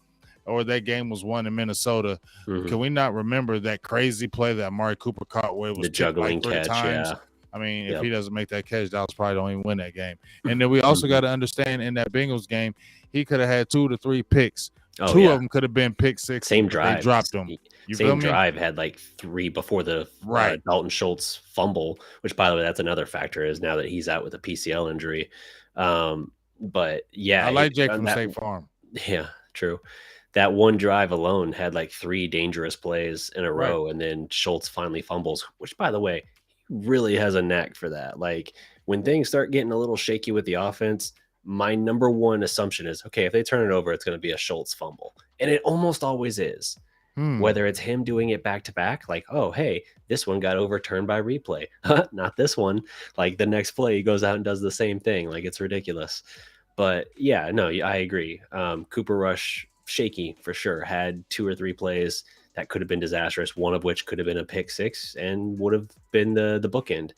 or that game was won in Minnesota, can we not remember that crazy play that Amari Cooper caught where it was the juggling like 3 catch? Times? Yeah. I mean, if he doesn't make that catch, Dallas probably don't even win that game. And then we also got to understand in that Bengals game, he could have had 2 to 3 picks. 2 of them could have been pick 6. Same drive. They dropped them. Same drive had like 3 before the Dalton Schultz fumble, which, by the way, that's another factor is now that he's out with a PCL injury. But yeah, I like Jake from State Farm. Yeah, true. That one drive alone had like 3 dangerous plays in a row, and then Schultz finally fumbles, which, by the way, he really has a knack for that. Like when things start getting a little shaky with the offense, my number one assumption is, okay, if they turn it over, it's going to be a Schultz fumble. And it almost always is. Whether it's him doing it back to back, like, oh, hey, this one got overturned by replay. Not this one. Like the next play, he goes out and does the same thing. Like it's ridiculous. But yeah, no, I agree. Cooper Rush, shaky for sure, had 2 or 3 plays that could have been disastrous, one of which could have been a pick 6 and would have been the bookend.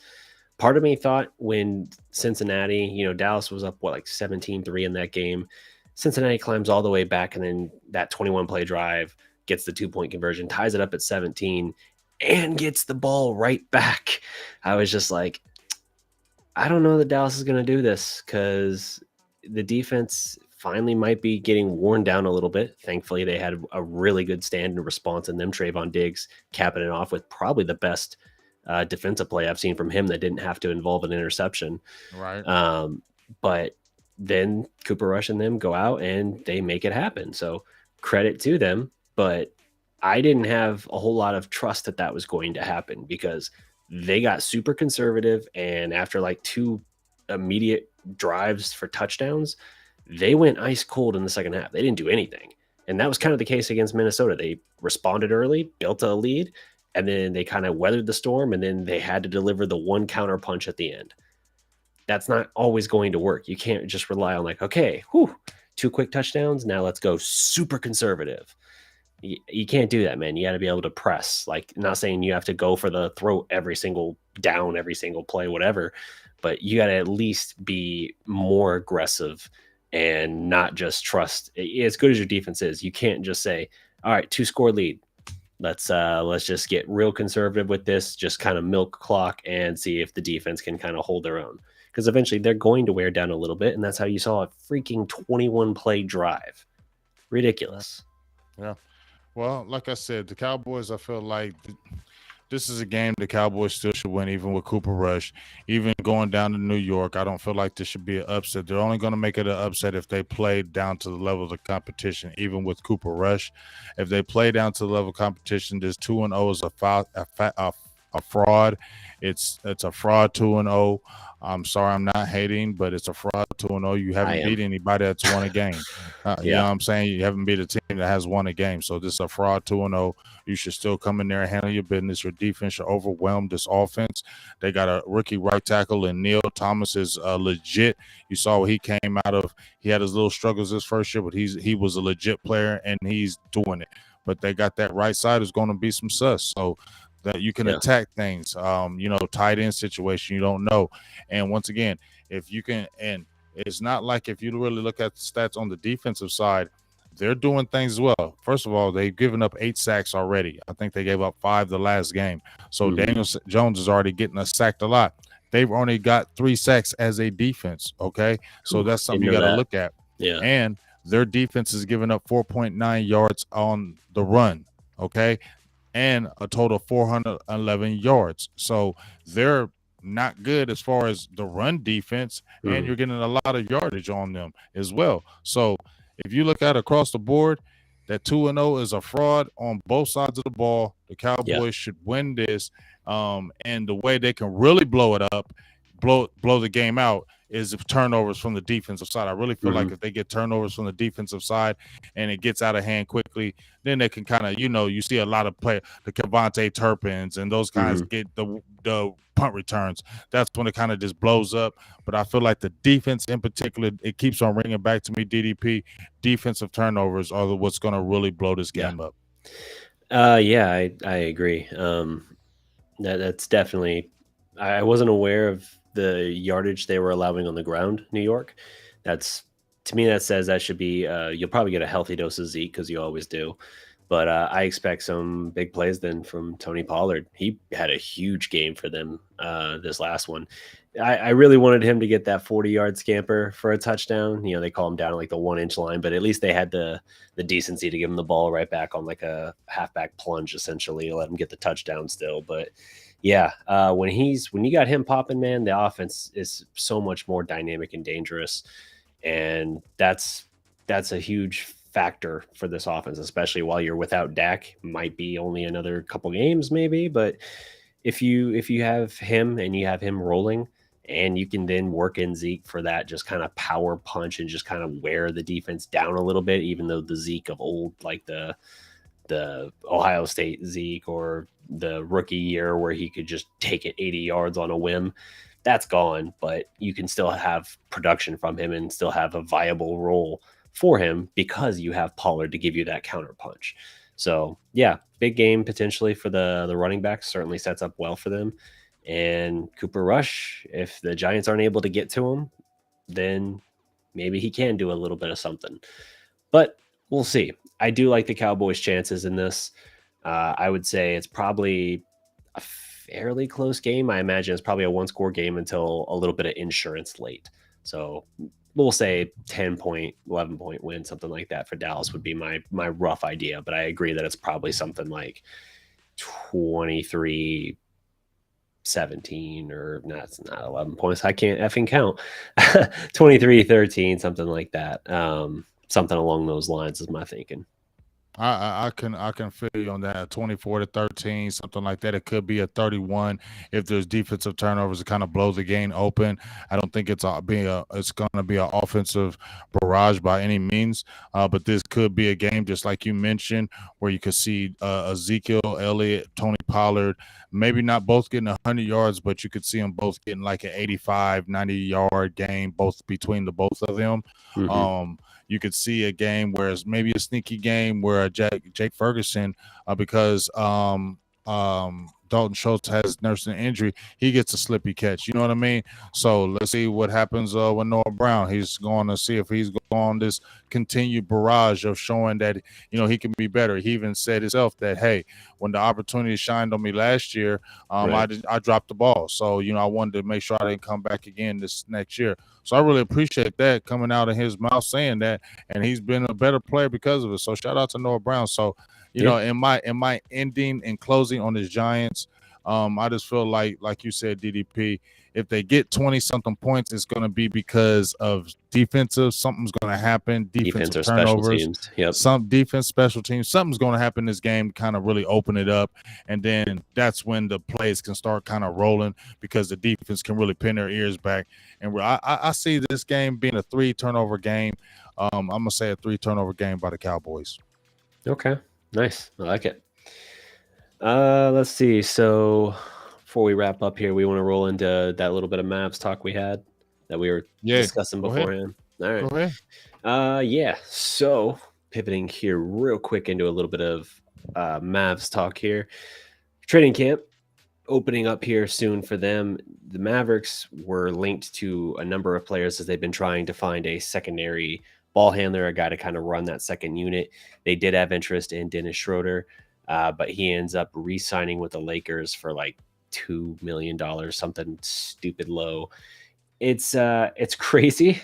part of me thought when Cincinnati, Dallas was up, like 17-3 in that game. Cincinnati climbs all the way back, and then that 21 play drive gets the 2-point conversion, ties it up at 17, and gets the ball right back. I was just like, I don't know that Dallas is going to do this, because the defense finally might be getting worn down a little bit. Thankfully, they had a really good stand and response in them. Trayvon Diggs capping it off with probably the best defensive play I've seen from him that didn't have to involve an interception. Right. But then Cooper Rush and them go out and they make it happen. So credit to them. But I didn't have a whole lot of trust that was going to happen, because they got super conservative. And after like 2 immediate drives for touchdowns, they went ice cold in the second half. They didn't do anything. And that was kind of the case against Minnesota. They responded early, built a lead, and then they kind of weathered the storm, and then they had to deliver the one counter punch at the end. That's not always going to work. You can't just rely on like, okay, 2 quick touchdowns. Now let's go super conservative. You can't do that, man. You got to be able to press. Like, not saying you have to go for the throat every single down, every single play, whatever, but you got to at least be more aggressive and not just trust. As good as your defense is, you can't just say, all right, 2-score lead. Let's just get real conservative with this, just kind of milk clock and see if the defense can kind of hold their own. Because eventually they're going to wear down a little bit, and that's how you saw a freaking 21-play drive. Ridiculous. Yeah. Well, like I said, the Cowboys, I feel like this is a game the Cowboys still should win, even with Cooper Rush. Even going down to New York, I don't feel like this should be an upset. They're only going to make it an upset if they play down to the level of the competition, even with Cooper Rush. If they play down to the level of competition, this 2-0 is a fraud. It's a fraud 2-0. I'm sorry, I'm not hating, but it's a fraud 2-0. You haven't beat anybody that's won a game. You know what I'm saying? You haven't beat a team that has won a game. So this is a fraud 2-0. You should still come in there and handle your business. Your defense should overwhelm this offense. They got a rookie right tackle, and Neil Thomas is legit. You saw what he came out of. He had his little struggles this first year, but he was a legit player, and he's doing it. But they got that right side is going to be some sus. So that you can attack things, tight end situation, you don't know. And once again, if you can, and it's not like if you really look at the stats on the defensive side, they're doing things as well. First of all, they've given up 8 sacks already. I think they gave up 5 the last game. So Daniel Jones is already getting us sacked a lot. They've only got 3 sacks as a defense, okay? So that's something you got to look at. Yeah. And their defense is giving up 4.9 yards on the run, okay? And a total of 411 yards. So they're not good as far as the run defense, and you're getting a lot of yardage on them as well. So if you look at across the board, that 2-0 is a fraud on both sides of the ball. The Cowboys should win this. And the way they can really blow it up, blow the game out, is if turnovers from the defensive side. I really feel like if they get turnovers from the defensive side and it gets out of hand quickly, then they can kind of, you see a lot of play, the Kevontae Turpins and those guys get the punt returns. That's when it kind of just blows up. But I feel like the defense in particular, it keeps on ringing back to me, DDP. Defensive turnovers are what's going to really blow this game up. I agree. That's definitely – I wasn't aware of the yardage they were allowing on the ground, New York. To me, that says that should be you'll probably get a healthy dose of Zeke, because you always do. But I expect some big plays then from Tony Pollard. He had a huge game for them this last one. I really wanted him to get that 40-yard scamper for a touchdown. They call him down at like the 1-inch line, but at least they had the decency to give him the ball right back on like a halfback plunge, essentially, to let him get the touchdown still. But yeah, when you got him popping, man, the offense is so much more dynamic and dangerous. And that's a huge factor for this offense, especially while you're without Dak. Might be only another couple games maybe, but if you have him and you have him rolling, and you can then work in Zeke for that just kind of power punch and just kind of wear the defense down a little bit, even though the Zeke of old, like the Ohio State Zeke or the rookie year where he could just take it 80 yards on a whim, that's gone. But you can still have production from him and still have a viable role for him, because you have Pollard to give you that counter punch. So yeah, big game potentially for the running backs. Certainly sets up well for them. And Cooper Rush, if the Giants aren't able to get to him, then maybe he can do a little bit of something. But we'll see. I do like the Cowboys' chances in this. I would say it's probably a fairly close game. I imagine it's probably a one-score game until a little bit of insurance late. So we'll say 10-point, 11-point win, something like that for Dallas would be my rough idea. But I agree that it's probably something like 23-17, or no, it's not 11 points. I can't effing count. 23-13, something like that. Something along those lines is my thinking. I can feel you on that. 24-13, something like that. It could be a 31 if there's defensive turnovers to kind of blow the game open. I don't think it's going to be an offensive barrage by any means. But this could be a game, just like you mentioned, where you could see Ezekiel Elliott, Tony Pollard, maybe not both getting 100 yards, but you could see them both getting like an 85, 90-yard game, both between the both of them. Mm-hmm. You could see a game where it's maybe a sneaky game where Jake Ferguson, because Dalton Schultz has nursed an injury, he gets a slippy catch. You know what I mean? So let's see what happens with Noah Brown. He's going to see if he's going on this continued barrage of showing that, he can be better. He even said himself that, hey, when the opportunity shined on me last year, Right. I dropped the ball. So, I wanted to make sure I didn't come back again this next year. So I really appreciate that coming out of his mouth saying that, and he's been a better player because of it. So shout out to Noah Brown. So, in my ending and closing on the Giants, I just feel like you said, DDP, if they get 20-something points, it's going to be because of defensive. Something's going to happen. Defense Defensive or special turnovers. teams. Yep. Some defense, special teams. Something's going to happen in this game, kind of really open it up. And then that's when the plays can start kind of rolling because the defense can really pin their ears back. And I see this game being a 3-turnover game. I'm going to say a 3-turnover game by the Cowboys. Okay. Nice. I like it. Let's see. So before we wrap up here, we want to roll into that little bit of Mavs talk we had that we were discussing beforehand. All right. Go ahead. Yeah. So pivoting here real quick into a little bit of Mavs talk here. Training camp opening up here soon for them. The Mavericks were linked to a number of players as they've been trying to find a secondary ball handler, a guy to kind of run that second unit. They did have interest in Dennis Schroeder, but he ends up re-signing with the Lakers for like $2 million, something stupid low. It's crazy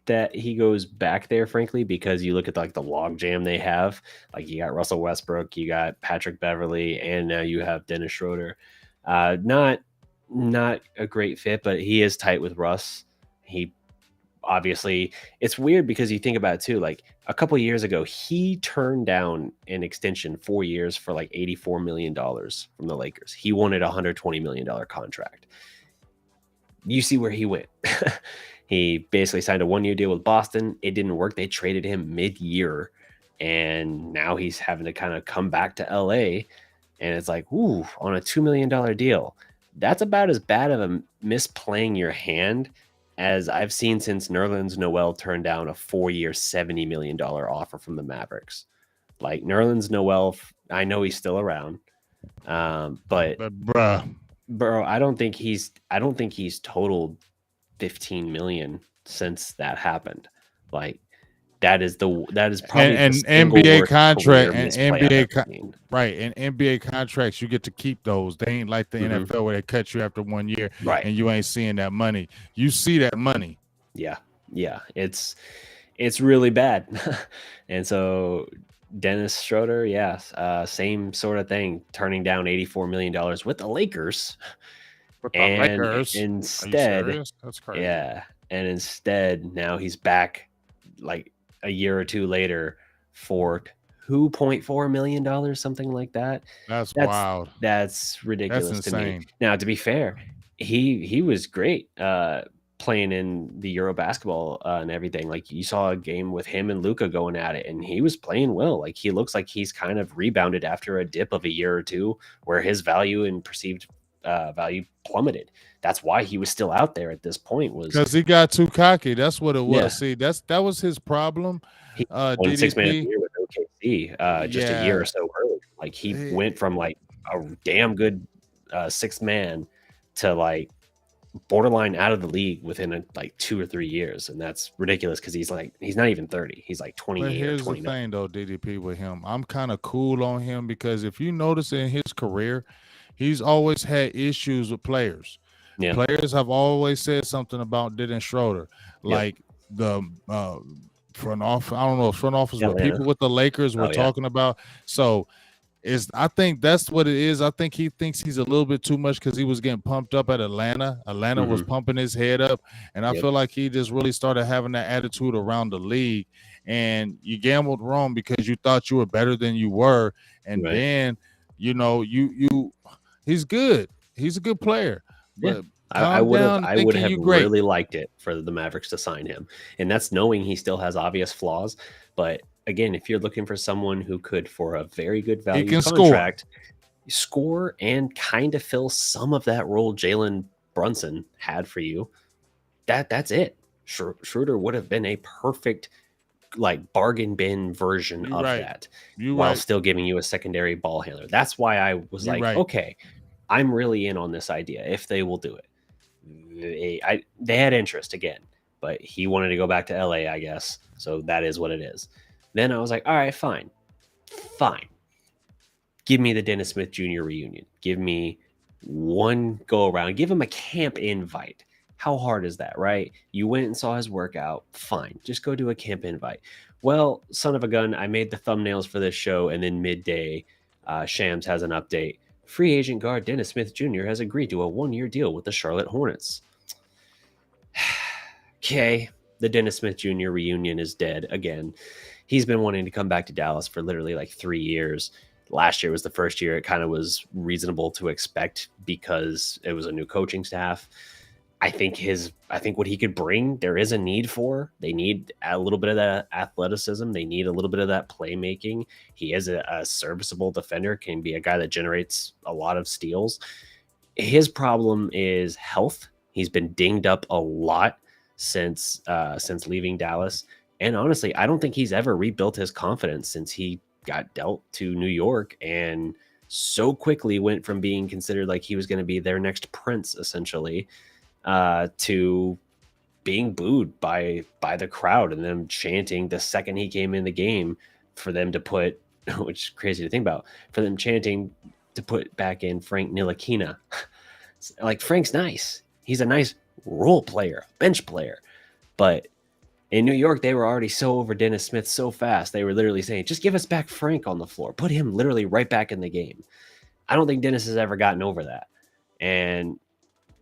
that he goes back there, frankly, because you look at like the log jam they have. Like you got Russell Westbrook, you got Patrick Beverly, and now you have Dennis Schroeder. Not a great fit, but he is tight with Russ. He obviously, it's weird because you think about it too, like a couple of years ago, he turned down an extension 4 years for like $84 million from the Lakers. He wanted a $120 million contract. You see where he went. He basically signed a 1-year deal with Boston. It didn't work. They traded him mid-year, and now he's having to kind of come back to LA. And it's like, ooh, on a $2 million deal. That's about as bad of a misplaying your hand as I've seen since Nerlens Noel turned down a 4-year, $70 million offer from the Mavericks. Like Nerlens Noel, I know he's still around, but bro, I don't think he's totaled 15 million since that happened. Like that is probably an NBA contract and NBA right, and NBA contracts, you get to keep those. They ain't like the NFL where they cut you after 1 year, right? And you ain't seeing that money. You see that money. Yeah, it's really bad. And so Dennis Schroeder, same sort of thing, turning down $84 million with the Lakers. And instead, that's crazy. Yeah, and instead now he's back like a year or two later for $2.4 million, something like that. That's wild. That's ridiculous. That's to insane. Me. Now, to be fair, he was great playing in the Euro basketball and everything. Like you saw a game with him and Luka going at it, and he was playing well. Like he looks like he's kind of rebounded after a dip of a year or two where his value and perceived value plummeted. That's why he was still out there at this point, was because he got too cocky. That's what it was. Yeah. See, that was his problem. He won $6 Man of the Year with OKC just a year or so early. Like he went from like a damn good sixth man to like borderline out of the league within like 2 or 3 years, and that's ridiculous because he's not even 30. He's like But 28 or here's the 29. thing, though, DDP, with him, I'm kind of cool on him because if you notice in his career, he's always had issues with players. Yeah. Players have always said something about Dennis Schroeder, like the front office. I don't know if front office, but people with the Lakers were talking about. So I think that's what it is. I think he thinks he's a little bit too much because he was getting pumped up at Atlanta. Atlanta was pumping his head up, and I feel like he just really started having that attitude around the league. And you gambled wrong because you thought you were better than you were, and then he's good. He's a good player, but I would have really liked it for the Mavericks to sign him, and that's knowing he still has obvious flaws, but. Again, if you're looking for someone who could, for a very good value contract, score and kind of fill some of that role Jalen Brunson had for you, that's it. Schroeder would have been a perfect like bargain bin version of that, while still giving you a secondary ball handler. That's why I was okay, I'm really in on this idea if they will do it. They had interest again, but he wanted to go back to LA, I guess. So that is what it is. Then I was like, all right, fine. Give me the Dennis Smith Jr. reunion. Give me one go around. Give him a camp invite. How hard is that, right? You went and saw his workout. Fine. Just go do a camp invite. Well, son of a gun, I made the thumbnails for this show, and then midday, Shams has an update. Free agent guard Dennis Smith Jr. has agreed to a 1-year deal with the Charlotte Hornets. Okay, the Dennis Smith Jr. reunion is dead again. He's been wanting to come back to Dallas for literally like 3 years. Last year was the first year it kind of was reasonable to expect because it was a new coaching staff. I think what he could bring, there is a need for. They need a little bit of that athleticism. They need a little bit of that playmaking. He is a serviceable defender, can be a guy that generates a lot of steals. His problem is health. He's been dinged up a lot since leaving Dallas. And honestly, I don't think he's ever rebuilt his confidence since he got dealt to New York and so quickly went from being considered like he was going to be their next prince, essentially, to being booed by the crowd and them chanting the second he came in the game for them to put, which is crazy to think about, for them chanting to put back in Frank Ntilikina. Like, Frank's nice. He's a nice role player, bench player. But in New York, they were already so over Dennis Smith so fast. They were literally saying, just give us back Frank on the floor. Put him literally right back in the game. I don't think Dennis has ever gotten over that. And,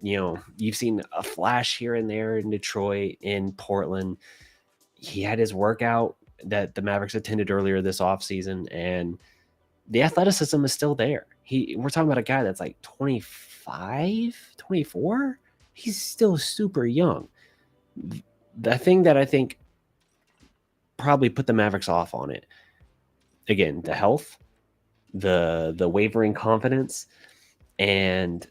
you've seen a flash here and there in Detroit, in Portland. He had his workout that the Mavericks attended earlier this offseason, and the athleticism is still there. We're talking about a guy that's like 25, 24. He's still super young. The thing that I think probably put the Mavericks off on it, again, the health, the wavering confidence, and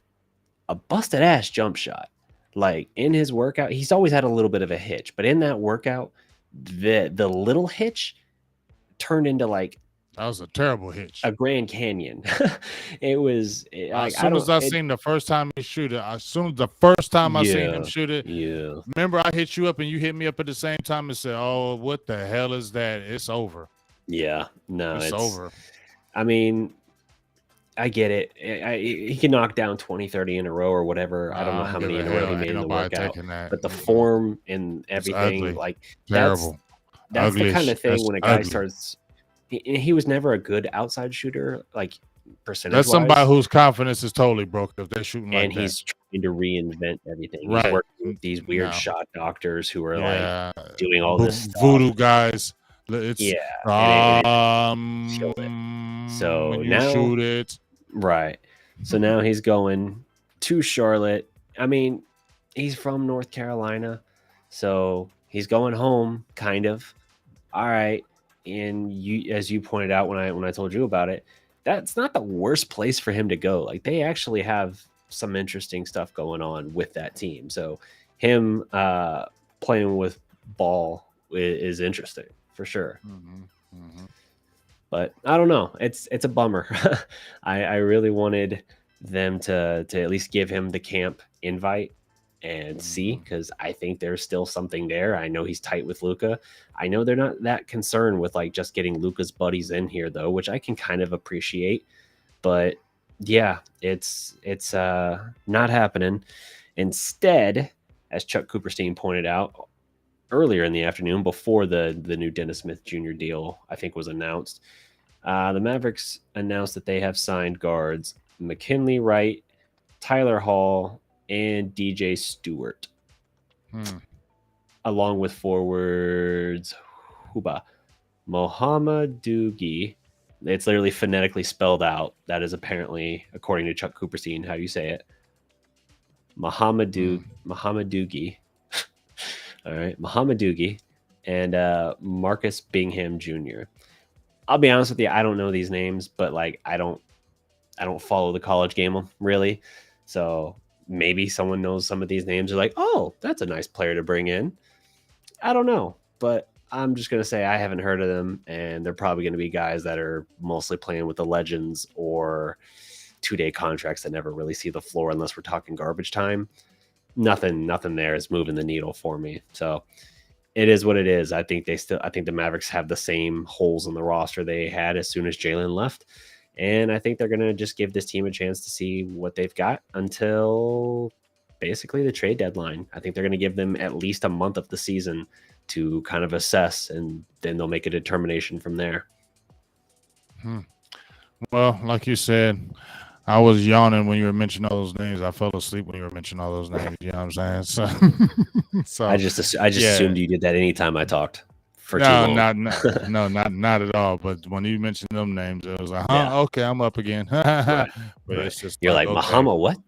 a busted ass jump shot. Like, in his workout, he's always had a little bit of a hitch, but in that workout, the little hitch turned into like, that was a terrible hitch, a Grand Canyon. It was as soon as I seen the first time he shoot it. As soon as the first time I seen him shoot it, remember I hit you up and you hit me up at the same time and said, "Oh, what the hell is that? It's over." Yeah, no, it's over. I mean, I get it. He can knock down 20, 30 in a row or whatever. I don't know how many in a row he made in the workout, but the form and everything, like, terrible. That's the kind of thing when a guy starts. He was never a good outside shooter, like, percentage-wise. That's somebody whose confidence is totally broken if they're shooting like that. And he's trying to reinvent everything. Right. He's working with these weird shot doctors who are like doing all this stuff. Voodoo guys. It's, so when you now shoot it. Right. So now he's going to Charlotte. I mean, he's from North Carolina, so he's going home, kind of. All right. And as you pointed out when I told you about it, that's not the worst place for him to go. Like, they actually have some interesting stuff going on with that team. So him playing with ball is interesting for sure. But I don't know. It's a bummer. I really wanted them to at least give him the camp invite and see, because I think there's still something there. I know he's tight with Luka. I know they're not that concerned with like just getting Luka's buddies in here though, which I can kind of appreciate. But yeah, it's not happening. Instead, as Chuck Cooperstein pointed out earlier in the afternoon, before the new Dennis Smith Jr. deal I think was announced, the Mavericks announced that they have signed guards McKinley Wright, Tyler Hall, and DJ Stewart, along with forwards Mohamed Doogie. It's literally phonetically spelled out. That is apparently, according to Chuck Cooperstein, how you say it. Mohamed Doogie. All right, Mohamed Doogie and Marcus Bingham Jr. I'll be honest with you, I don't know these names, but like I don't follow the college game really. So maybe someone knows some of these names. Are like, oh, that's a nice player to bring in. I don't know, but I'm just going to say I haven't heard of them, and they're probably going to be guys that are mostly playing with the legends or 2-day contracts that never really see the floor unless we're talking garbage time. Nothing there is moving the needle for me. So it is what it is. I think the Mavericks have the same holes in the roster they had as soon as Jalen left. And I think they're going to just give this team a chance to see what they've got until basically the trade deadline. I think they're going to give them at least a month of the season to kind of assess, and then they'll make a determination from there. Well, like you said, I was yawning when you were mentioning all those names. I fell asleep when you were mentioning all those names. You know what I'm saying? So I just assumed you did that anytime I talked. No, not at all. But when you mentioned them names, it was like, okay, I'm up again. But it's just you're like, Bahama, what?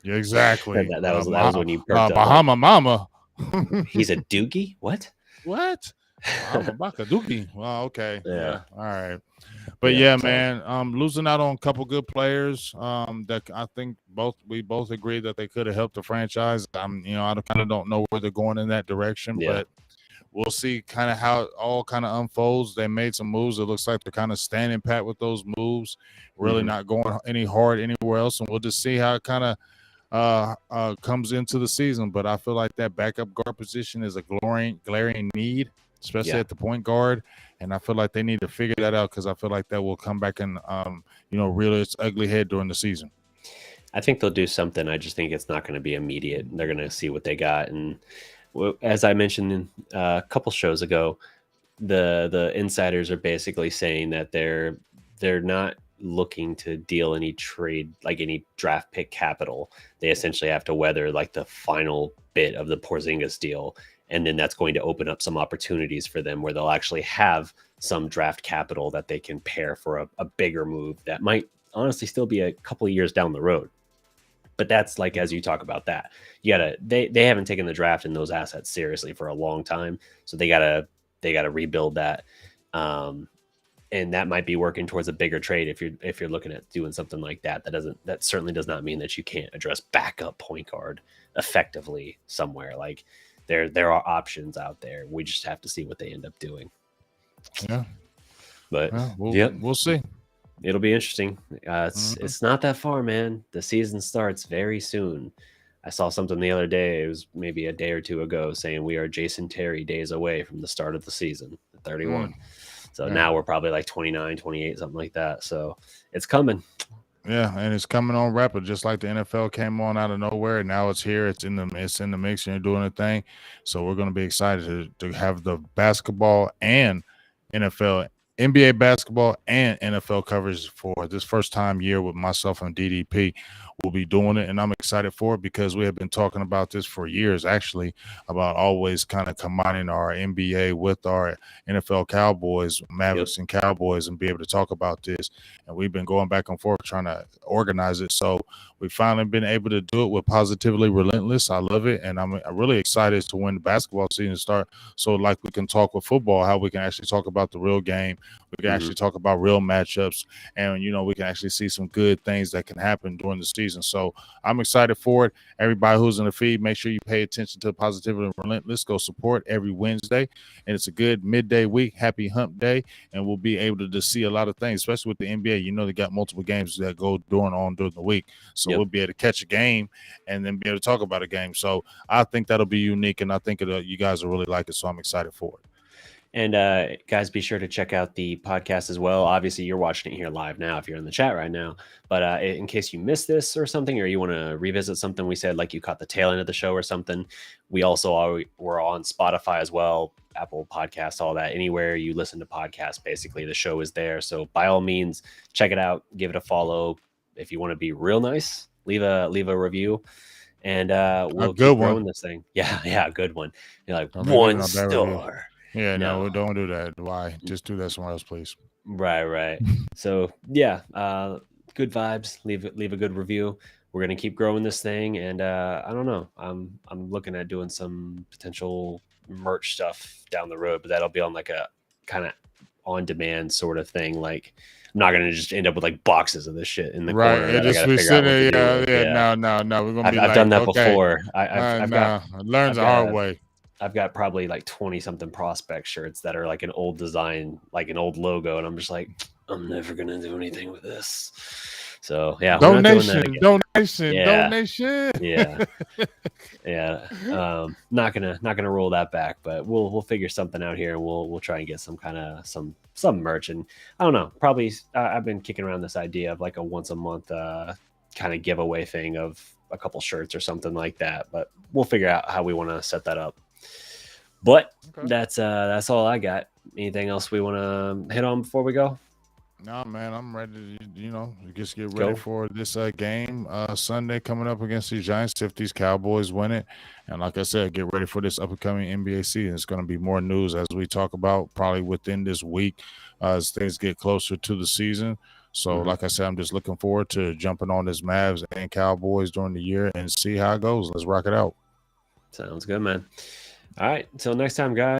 Yeah, exactly. that was when you perked up. Bahama Mama. He's a doogie? What? I'm a Baka Doogie. Well, okay. Yeah. All right. But yeah, man, losing out on a couple good players that I think we both agree that they could have helped the franchise. I kind of don't know where they're going in that direction, but we'll see kind of how it all kind of unfolds. They made some moves. It looks like they're kind of standing pat with those moves, really not going any hard anywhere else. And we'll just see how it kind of comes into the season. But I feel like that backup guard position is a glaring need, especially at the point guard. And I feel like they need to figure that out, because I feel like that will come back and, rear its ugly head during the season. I think they'll do something. I just think it's not going to be immediate. They're going to see what they got. And as I mentioned a couple shows ago, the insiders are basically saying that they're not looking to deal any draft pick capital. They essentially have to weather like the final bit of the Porzingis deal, and then that's going to open up some opportunities for them where they'll actually have some draft capital that they can pair for a bigger move that might honestly still be a couple of years down the road. But that's like, as you talk about that, they haven't taken the draft and those assets seriously for a long time. So they gotta rebuild that. And that might be working towards a bigger trade if you're looking at doing something like that. That certainly does not mean that you can't address backup point guard effectively somewhere. Like there are options out there. We just have to see what they end up doing. Yeah. But we'll see. It'll be interesting. It's not that far, man. The season starts very soon. I saw something the other day. It was maybe a day or two ago saying we are Jason Terry days away from the start of the season, 31. So now we're probably like 29, 28, something like that. So it's coming. Yeah, and it's coming on rapid, just like the NFL came on out of nowhere. And now it's here. It's in the mix, and you're doing a thing. So we're going to be excited to have the basketball and NBA basketball and NFL coverage for this first time year with myself and DDP. We'll be doing it, and I'm excited for it because we have been talking about this for years, actually, about always kind of combining our NBA with our NFL Cowboys, Mavericks and Cowboys, and be able to talk about this. And we've been going back and forth trying to organize it. So we've finally been able to do it with Positively Relentless. I love it, and I'm really excited to when the basketball season starts. So like we can talk with football, how we can actually talk about the real game. We can actually talk about real matchups, and we can actually see some good things that can happen during the season season. So I'm excited for it. Everybody who's in the feed, make sure you pay attention to Positively Relentless. Go support every Wednesday. And it's a good midday week. Happy hump day. And we'll be able to see a lot of things, especially with the NBA. You know, they got multiple games that go during the week. So we'll be able to catch a game and then be able to talk about a game. So I think that'll be unique, and I think you guys will really like it. So I'm excited for it. And guys, be sure to check out the podcast as well. Obviously, you're watching it here live now if you're in the chat right now. But in case you missed this or something, or you want to revisit something we said, like you caught the tail end of the show or something, we also we're on Spotify as well, Apple Podcasts, all that. Anywhere you listen to podcasts, basically, the show is there. So by all means, check it out. Give it a follow. If you want to be real nice, leave a review. And we'll keep growing this thing. Yeah, good one. You're like, 1 star. Yeah, no, don't do that. Why? Just do that somewhere else, please. Right. So yeah, good vibes. Leave a good review. We're gonna keep growing this thing, and I don't know. I'm looking at doing some potential merch stuff down the road, but that'll be on like a kind of on demand sort of thing. Like, I'm not gonna just end up with like boxes of this shit in the corner. Right, just be sitting there. No. We're gonna I've done that before. I've learned the hard way. I've got probably like 20 something prospect shirts that are like an old design, like an old logo. And I'm just like, I'm never going to do anything with this. So yeah. Donation. Yeah. Not gonna roll that back, but we'll figure something out here. We'll try and get some kind of some merch. And I don't know, probably I've been kicking around this idea of like a once a month kind of giveaway thing of a couple shirts or something like that, but we'll figure out how we want to set that up. But that's all I got. Anything else we want to hit on before we go? No, man, I'm ready to, just get ready for this game Sunday coming up against these Giants if these Cowboys win it. And like I said, get ready for this upcoming NBA season. It's going to be more news as we talk about probably within this week as things get closer to the season. So like I said, I'm just looking forward to jumping on this Mavs and Cowboys during the year and see how it goes. Let's rock it out. Sounds good, man. All right. Until next time, guys.